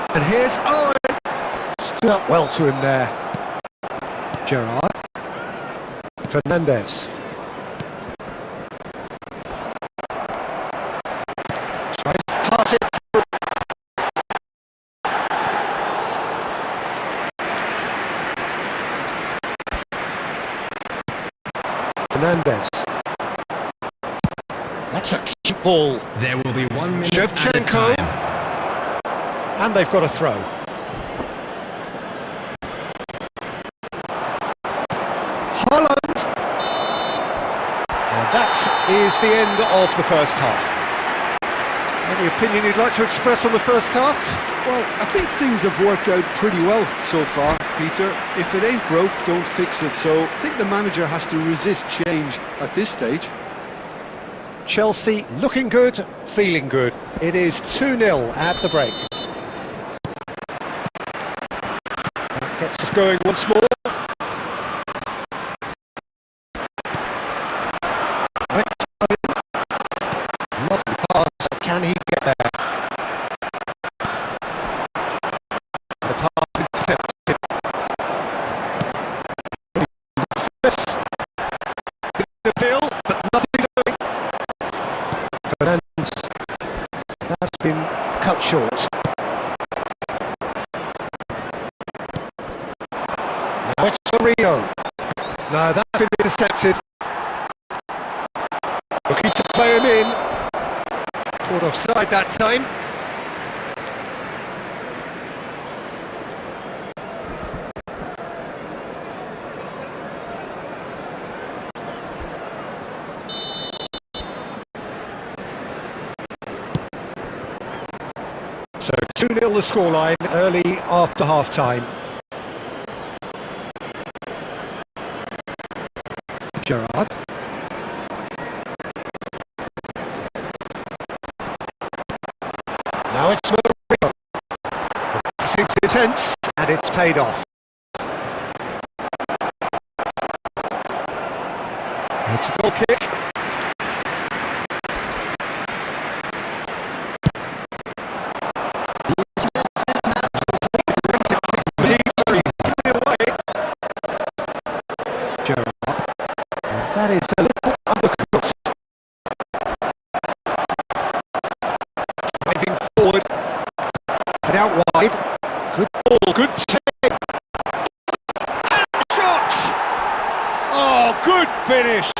And here's Owen. Stood up well to him there. Gerrard. Fernandes. Tries to pass it through. Fernandes. That's a cute ball. There will be 1 minute. Shevchenko. And they've got a throw. Holland. And that is the end of the first half. Any opinion you'd like to express on the first half? Well, I think things have worked out pretty well so far, Peter. If it ain't broke, don't fix it. So I think the manager has to resist change at this stage. Chelsea looking good, feeling good. It is 2-0 at the break. That gets us going once more. Lovely been cut short. Now it's Marino. No, that's been intercepted. Looking to play him in. Caught offside that time. So 2-0 the scoreline early after half-time. Gerrard. Now it's Marino. Passing's intense, and it's paid off. It's a goal kick. Gerrard. And that is a little undercut. Driving forward. Put out wide. Good ball, good take. And shot! Oh, good finish.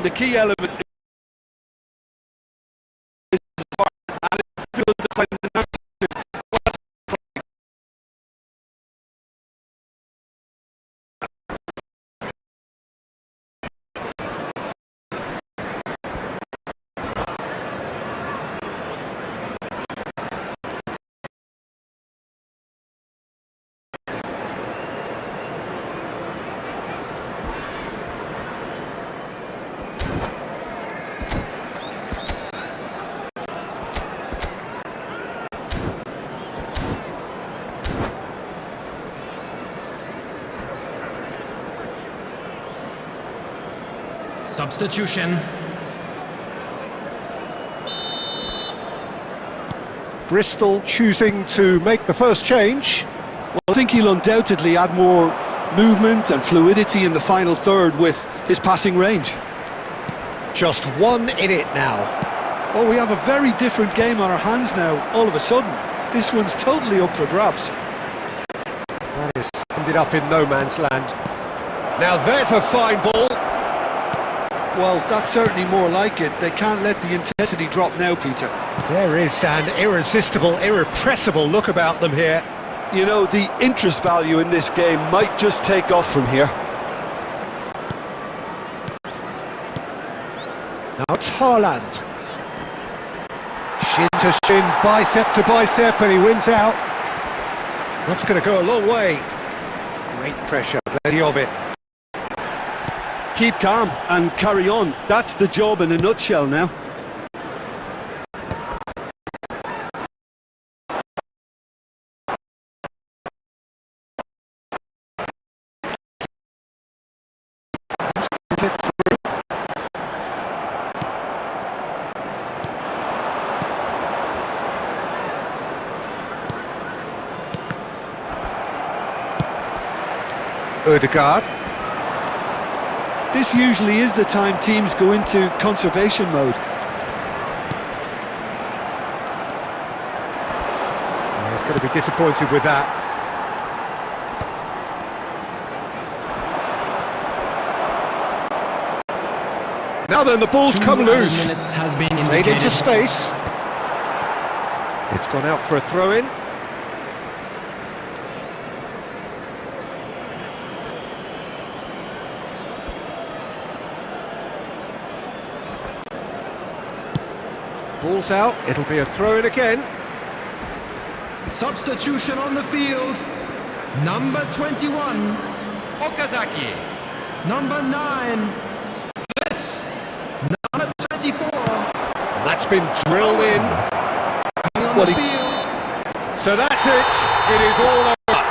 The key element is and it's difficult to find an answer. Substitution. Bristol choosing to make the first change. Well, I think he'll undoubtedly add more movement and fluidity in the final third with his passing range. Just one in it now. Oh, we have a very different game on our hands now, all of a sudden. This one's totally up for grabs. That is ended up in no man's land. Now there's a fine ball. Well, that's certainly more like it. They can't let the intensity drop now, Peter. There is an irresistible, irrepressible look about them here. You know, the interest value in this game might just take off from here. Now it's Haaland. Shin to shin, bicep to bicep, and he wins out. That's going to go a long way. Great pressure, plenty of it. Keep calm and carry on. That's the job in a nutshell now. Odegaard. This usually is the time teams go into conservation mode. He's going to be disappointed with that. Now then, the ball's come loose. Has been Played into space. It's gone out for a throw-in. Ball's out, it'll be a throw-in again. Substitution on the field. Number 21, Okazaki. Number 9, Blitz. Number 24. And that's been drilled in. On the field. So that's it. It is all over.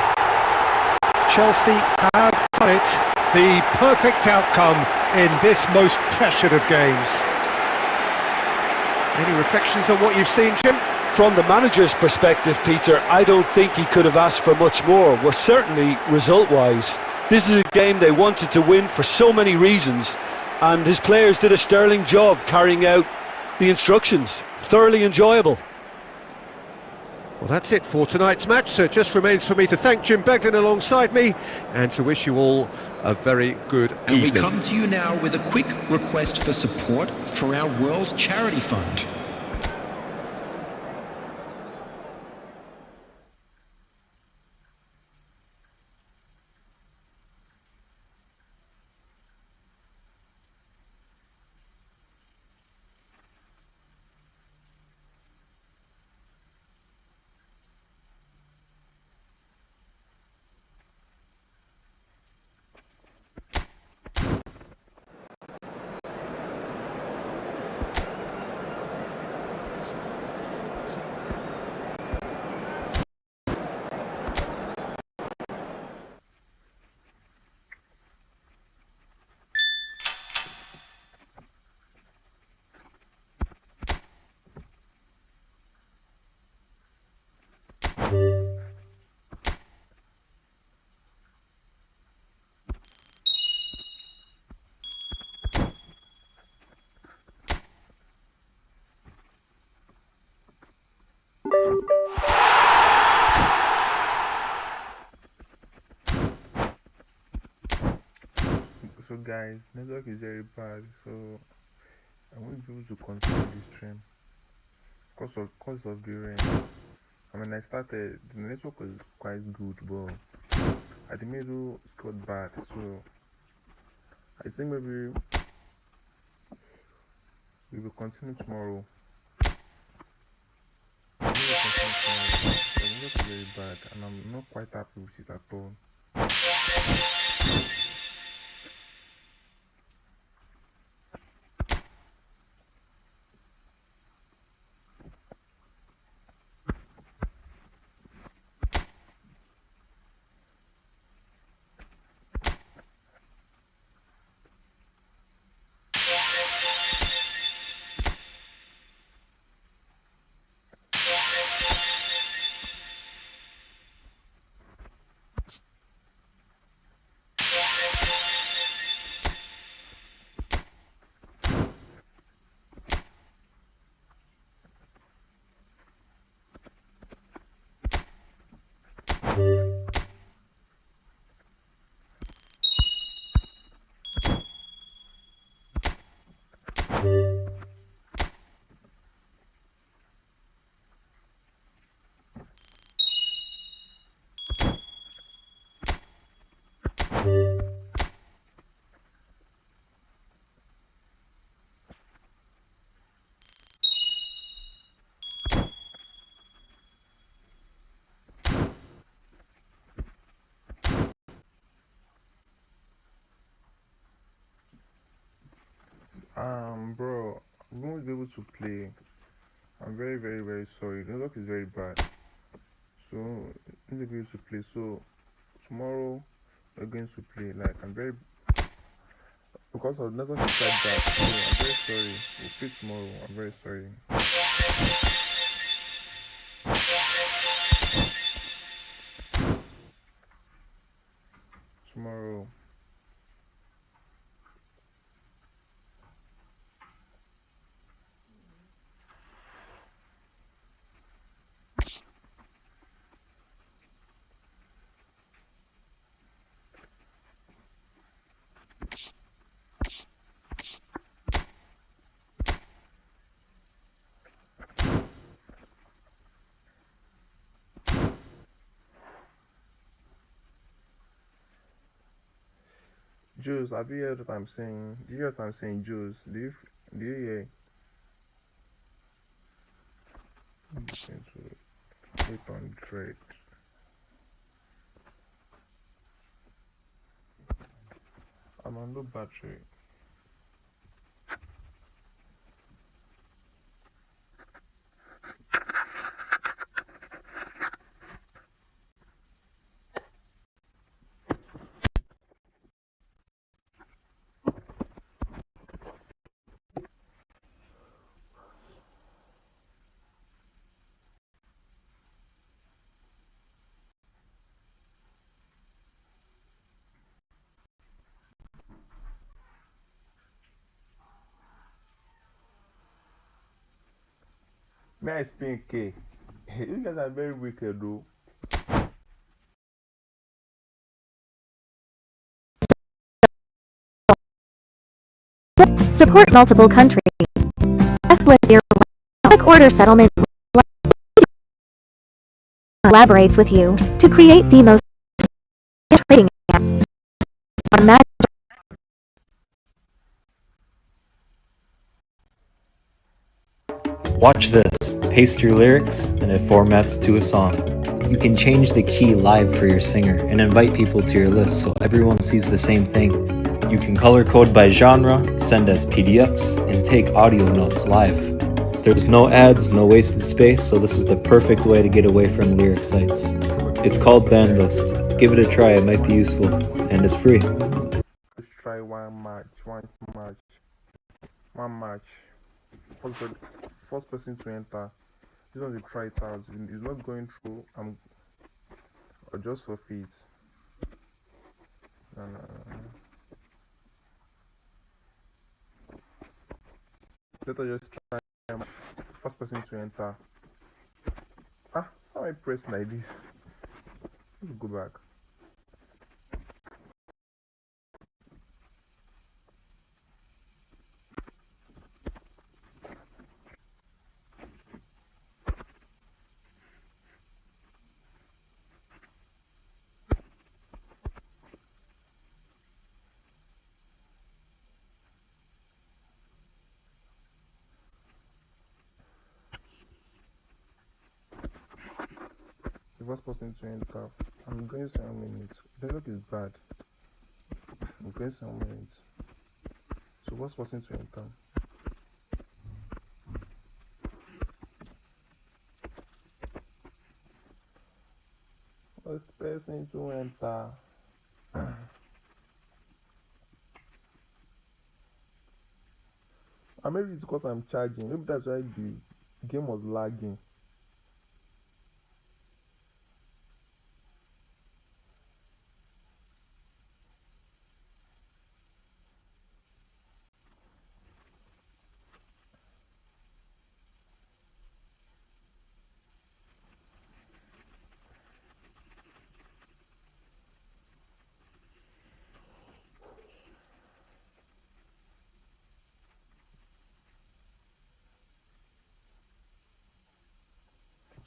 Chelsea have done it. The perfect outcome in this most pressured of games. Any reflections on what you've seen, Jim? From the manager's perspective, Peter, I don't think he could have asked for much more. Well, certainly, result-wise, This is a game they wanted to win for so many reasons, and his players did a sterling job carrying out the instructions. Thoroughly enjoyable. Well, that's it for tonight's match, so it just remains for me to thank Jim Beglin alongside me and to wish you all a very good And evening. we come to you now with a quick request for support for our World Charity Fund. So guys, network is very bad, so I won't be able to continue this stream because of the rain. I mean, I started, the network was quite good, but at the middle it got bad, so I think maybe we will continue tomorrow. The network is very bad and I'm not quite happy with it at all. Bro, I won't be able to play. I'm very, very, very sorry. The network is very bad, so I won't be able to play. So tomorrow we're going to play. Like I'm very because of the network is quite bad. So I'm very sorry. We'll play tomorrow. I'm very sorry. Tomorrow. Jules, have you heard what I'm saying? Do you hear what I'm saying, Jules? Do you hear? I'm going to 800. I'm on low battery. May I spin K? You guys are very wicked though. Support multiple countries. S-0 Quick Order Settlement collaborates with you to create the most trading app. Our magic Watch this. Paste your lyrics and it formats to a song. You can change the key live for your singer and invite people to your list so everyone sees the same thing. You can color code by genre, send as PDFs, and take audio notes live. There's no ads, no wasted space, so this is the perfect way to get away from lyric sites. It's called Bandlist. Give it a try, it might be useful, and it's free. Let's try one match. First person to enter. Just want to try it out. If it's not going through, or just for feet. No. Let us just try. First person to enter. How I press like this? Let's go back. The first person to enter. I'm going 7 minutes. The look is bad. I'm going 7 minutes. So first person to enter. First person to enter. And maybe it's because I'm charging. Maybe that's why the game was lagging.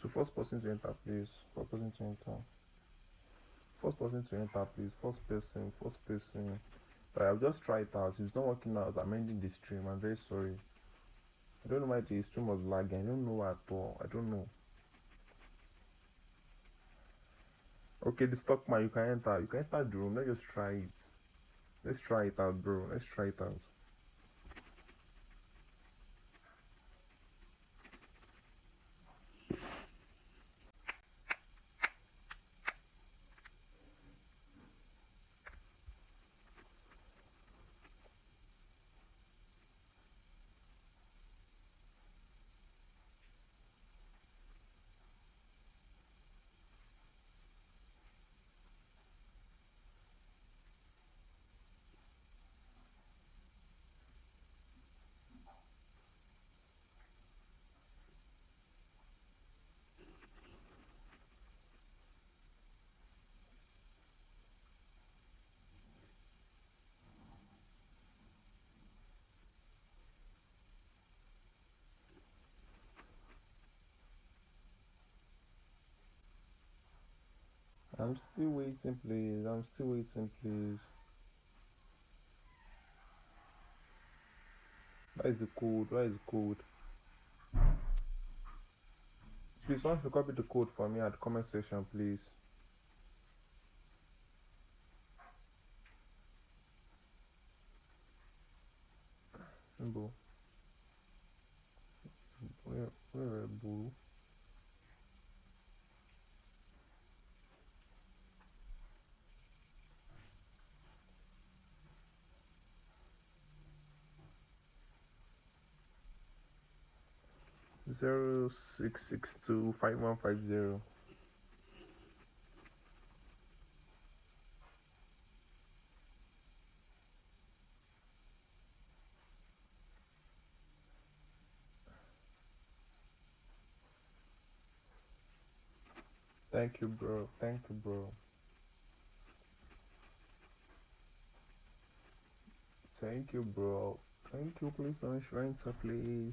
So first person to enter, please. First person to enter. First person to enter, please. First person. But I'll just try it out. If it's not working out, I'm ending the stream. I'm very sorry. I don't know why the stream was lagging. I don't know at all. I don't know. Okay, the stock man, you can enter. You can enter the room. Let's just try it. Let's try it out, bro. Let's try it out. I'm still waiting, please. I'm still waiting, please. Where is the code? Where is the code? Please, want to copy the code for me at the comment section, please. Bro. Where, bro? Zero 662 5150. Thank you, bro. Thank you, bro. Thank you, bro. Thank you, please don't shrink, please.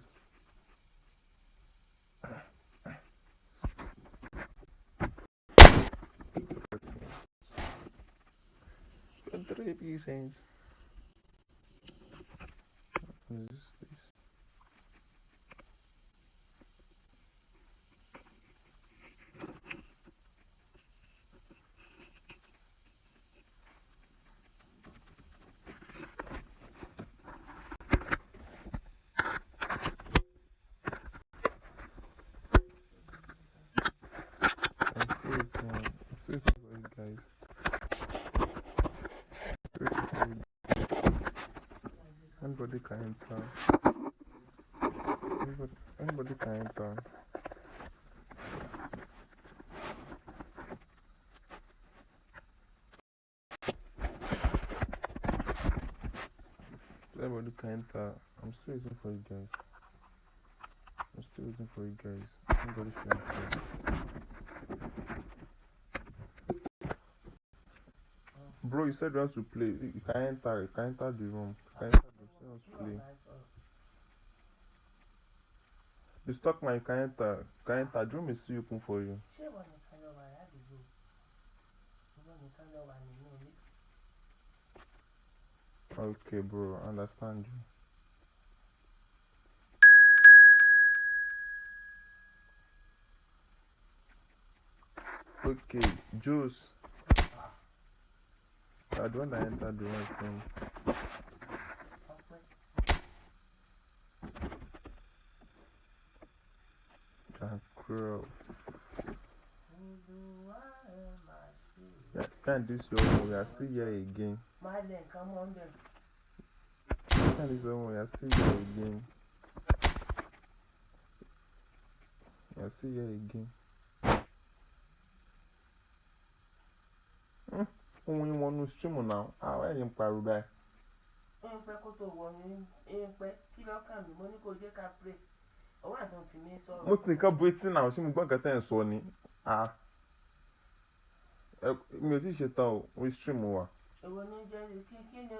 3%. What is this? Anybody can enter. Anybody can enter. Anybody can enter. I'm still waiting for you guys. Anybody can enter. Bro, you said you want to play. You can enter. You can enter the room. You can enter the room. You play. The stock man, you can enter. You can enter. The room is still open for you. Okay, bro. I understand you. Okay, Juice. I don't want to enter the right room. Girl. Yeah, can't this your home? We are still here again. Come on then. Can't this your home? We are still here again. When you want to stream now, how are you in back? Mo think I'm waiting now. She must get ten Sony. Mi ò tí ṣe tán o. We stream wa. Èwo ni jẹ́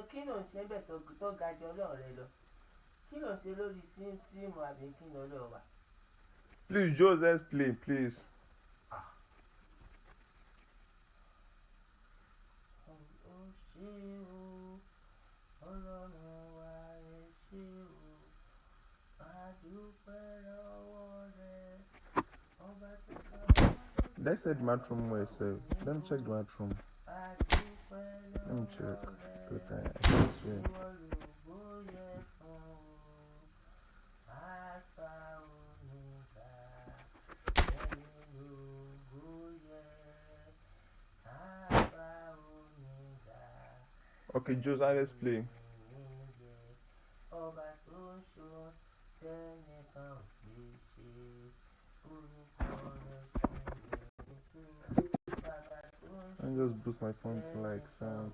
kí ló ń ṣe bẹ́ẹ̀ tó ga jọ lọ́ọ̀rẹ́ lọ? Kí ló ń ṣe lórí stream àbí kí ló lọ wà? Please, Joseph, play, please. Let's set the bathroom myself. Let me check the bathroom. Let me check. Okay, I can see. Okay, Joseph, let's play. I just boost my phone to like 17.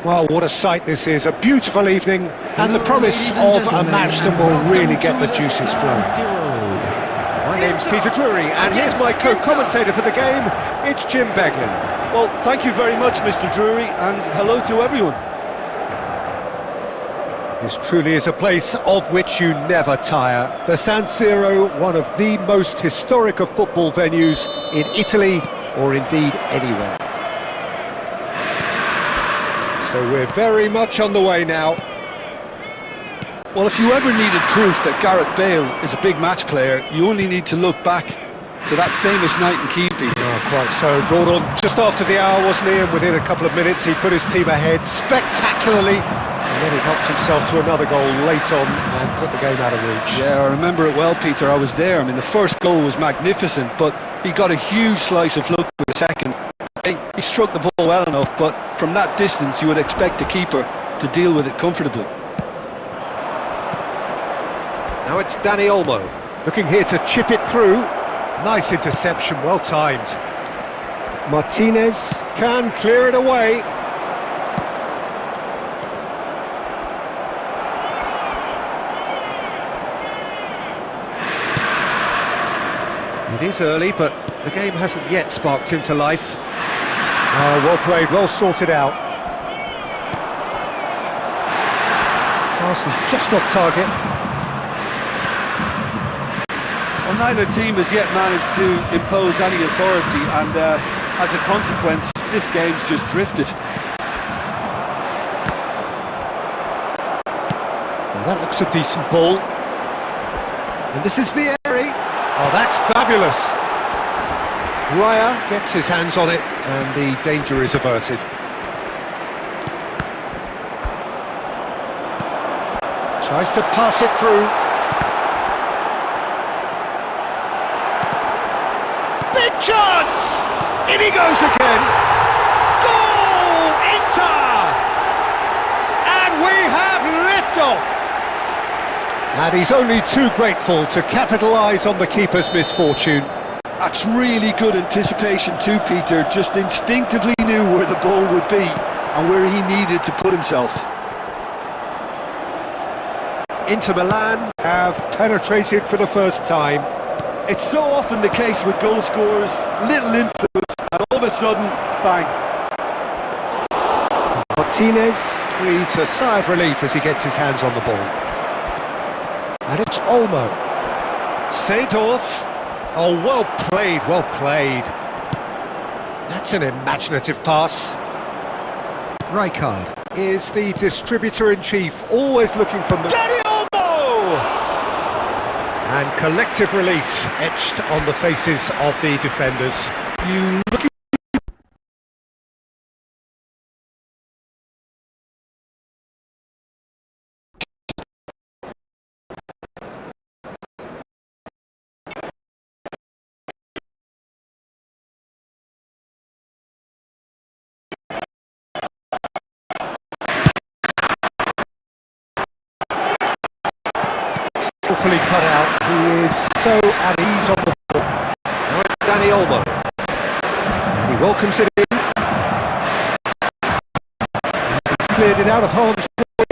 Well, what a sight this is. A beautiful evening and the promise of a match that will really get the juices flowing. My name's Peter Drury, and here's my co-commentator for the game. It's Jim Beglin. Well, thank you very much, Mr. Drury, and hello to everyone. This truly is a place of which you never tire. The San Siro, one of the most historic of football venues in Italy, or indeed anywhere. So we're very much on the way now. Well, if you ever needed proof that Gareth Bale is a big match player, you only need to look back to that famous night in Kiev, Peter. Oh, quite so. Brought on just after the hour, wasn't he? And within a couple of minutes, he put his team ahead spectacularly. And then he helped himself to another goal late on and put the game out of reach. Yeah, I remember it well, Peter. I was there. I mean, the first goal was magnificent, but he got a huge slice of luck with the second. He struck the ball well enough, but from that distance you would expect the keeper to deal with it comfortably. Now it's Dani Olmo, looking here to chip it through. Nice interception, well timed. Martinez can clear it away. It is early, but the game hasn't yet sparked into life. Oh, well played, well sorted out. Pass is just off target. Well, neither team has yet managed to impose any authority, and as a consequence, this game's just drifted. Now that looks a decent ball. And this is Vieri. Oh, that's fabulous. Raya gets his hands on it, and the danger is averted. Tries to pass it through. Big chance! In he goes again. Goal! Inter! And we have liftoff! And he's only too grateful to capitalise on the keeper's misfortune. That's really good anticipation too, Peter. Just instinctively knew where the ball would be and where he needed to put himself. Inter Milan have penetrated for the first time. It's so often the case with goal scorers, little influence, and all of a sudden, bang. Martinez breathes a sigh of relief as he gets his hands on the ball. And it's Olmo. Seedorf. Oh, well played, well played. That's an imaginative pass. Rijkaard is the distributor-in-chief, always looking for... Dani Olmo! And collective relief etched on the faces of the defenders. You look at Fully cut out. He is so at ease on the ball. Now it's Dani Olmo. And he welcomes it in. And he's cleared it out of harm's way.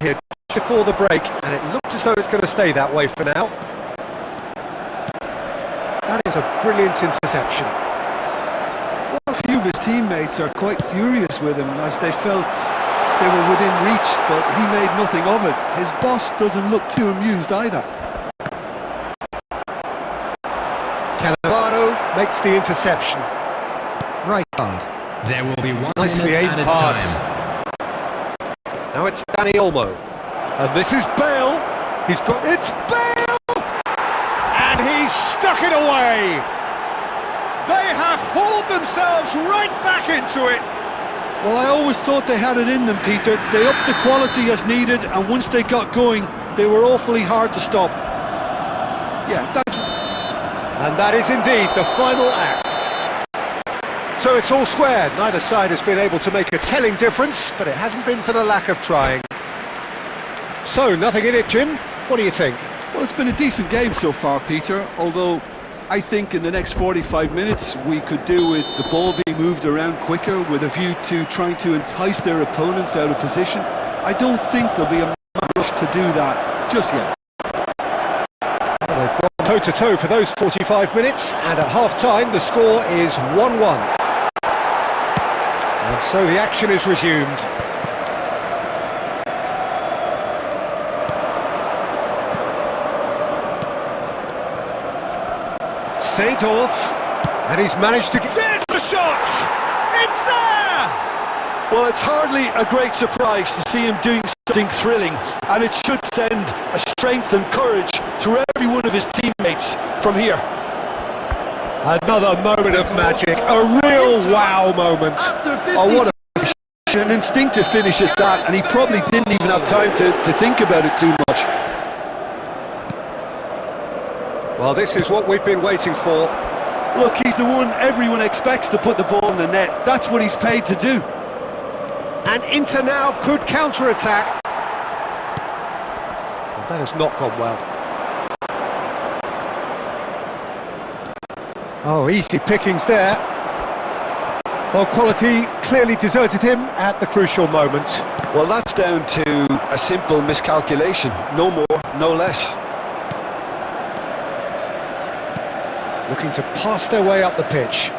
Here before the break, and it looks as though it's going to stay that way for now. That is a brilliant interception. well, a few of his teammates are quite furious with him as they felt they were within reach, but he made nothing of it. His boss doesn't look too amused either. Cannavaro makes the interception. Rijkaard. There will be 1 Nicely minute aimed added pass. time. Now it's Dani Olmo. And this is Bale. He's got it. Bale! And he's stuck it away. They have hauled themselves right back into it. Well, I always thought they had it in them, Peter. They upped the quality as needed, and once they got going, they were awfully hard to stop. Yeah, that's... And that is indeed the final act. So it's all square. Neither side has been able to make a telling difference, but it hasn't been for the lack of trying. So, nothing in it, Jim. What do you think? Well, it's been a decent game so far, Peter, although I think in the next 45 minutes we could do with the ball being moved around quicker with a view to trying to entice their opponents out of position. I don't think there'll be a rush to do that just yet. Well, they've gone toe-to-toe for those 45 minutes, and at half-time the score is 1-1. And so the action is resumed. Seedorf, and he's managed to get... There's the shot! It's there! Well, it's hardly a great surprise to see him doing something thrilling, and it should send a strength and courage through every one of his teammates from here. Another moment of magic, a real wow moment. Oh, what an instinctive finish at that, and he probably didn't even have time to think about it too much. Well, this is what we've been waiting for. Look, he's the one everyone expects to put the ball in the net. That's what he's paid to do. And Inter now could counter-attack. Well, that has not gone well. Oh, easy pickings there. Well, quality clearly deserted him at the crucial moment. Well, that's down to a simple miscalculation. No more, no less. Looking to pass their way up the pitch.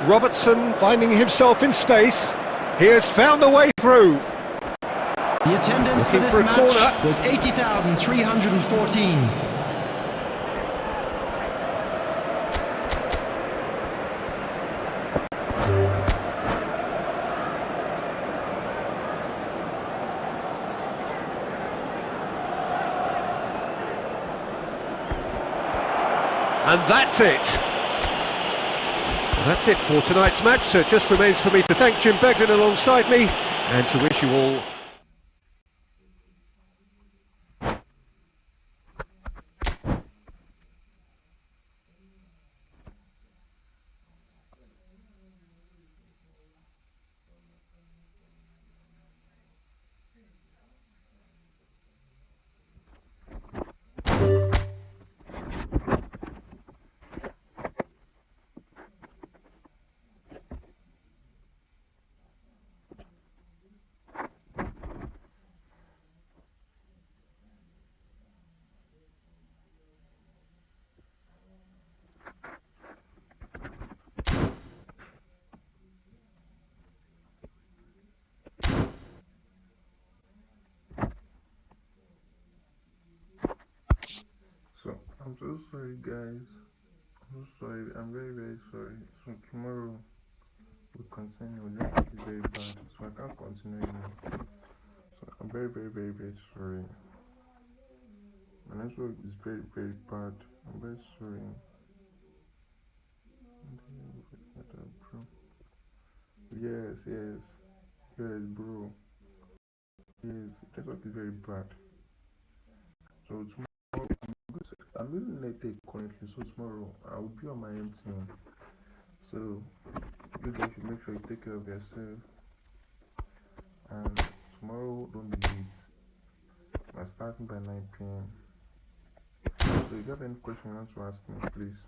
Robertson finding himself in space. He has found a way through. The attendance Looking for for this a match corner. was 80,314. And that's it. That's it for tonight's match, so it just remains for me to thank Jim Beglin alongside me and to wish you all So I'm so sorry, guys. I'm so sorry. I'm very sorry. So tomorrow we continue. Network is very bad, so I can't continue anymore. So I'm very sorry. My network is very bad. I'm very sorry. Yes, bro. Yes, network is very bad. So tomorrow I'm using Netec currently, so tomorrow I will be on my own team. So you guys should make sure you take care of yourself. And tomorrow don't be late. We're starting by 9 p.m. So if you have any question you want to ask me, please.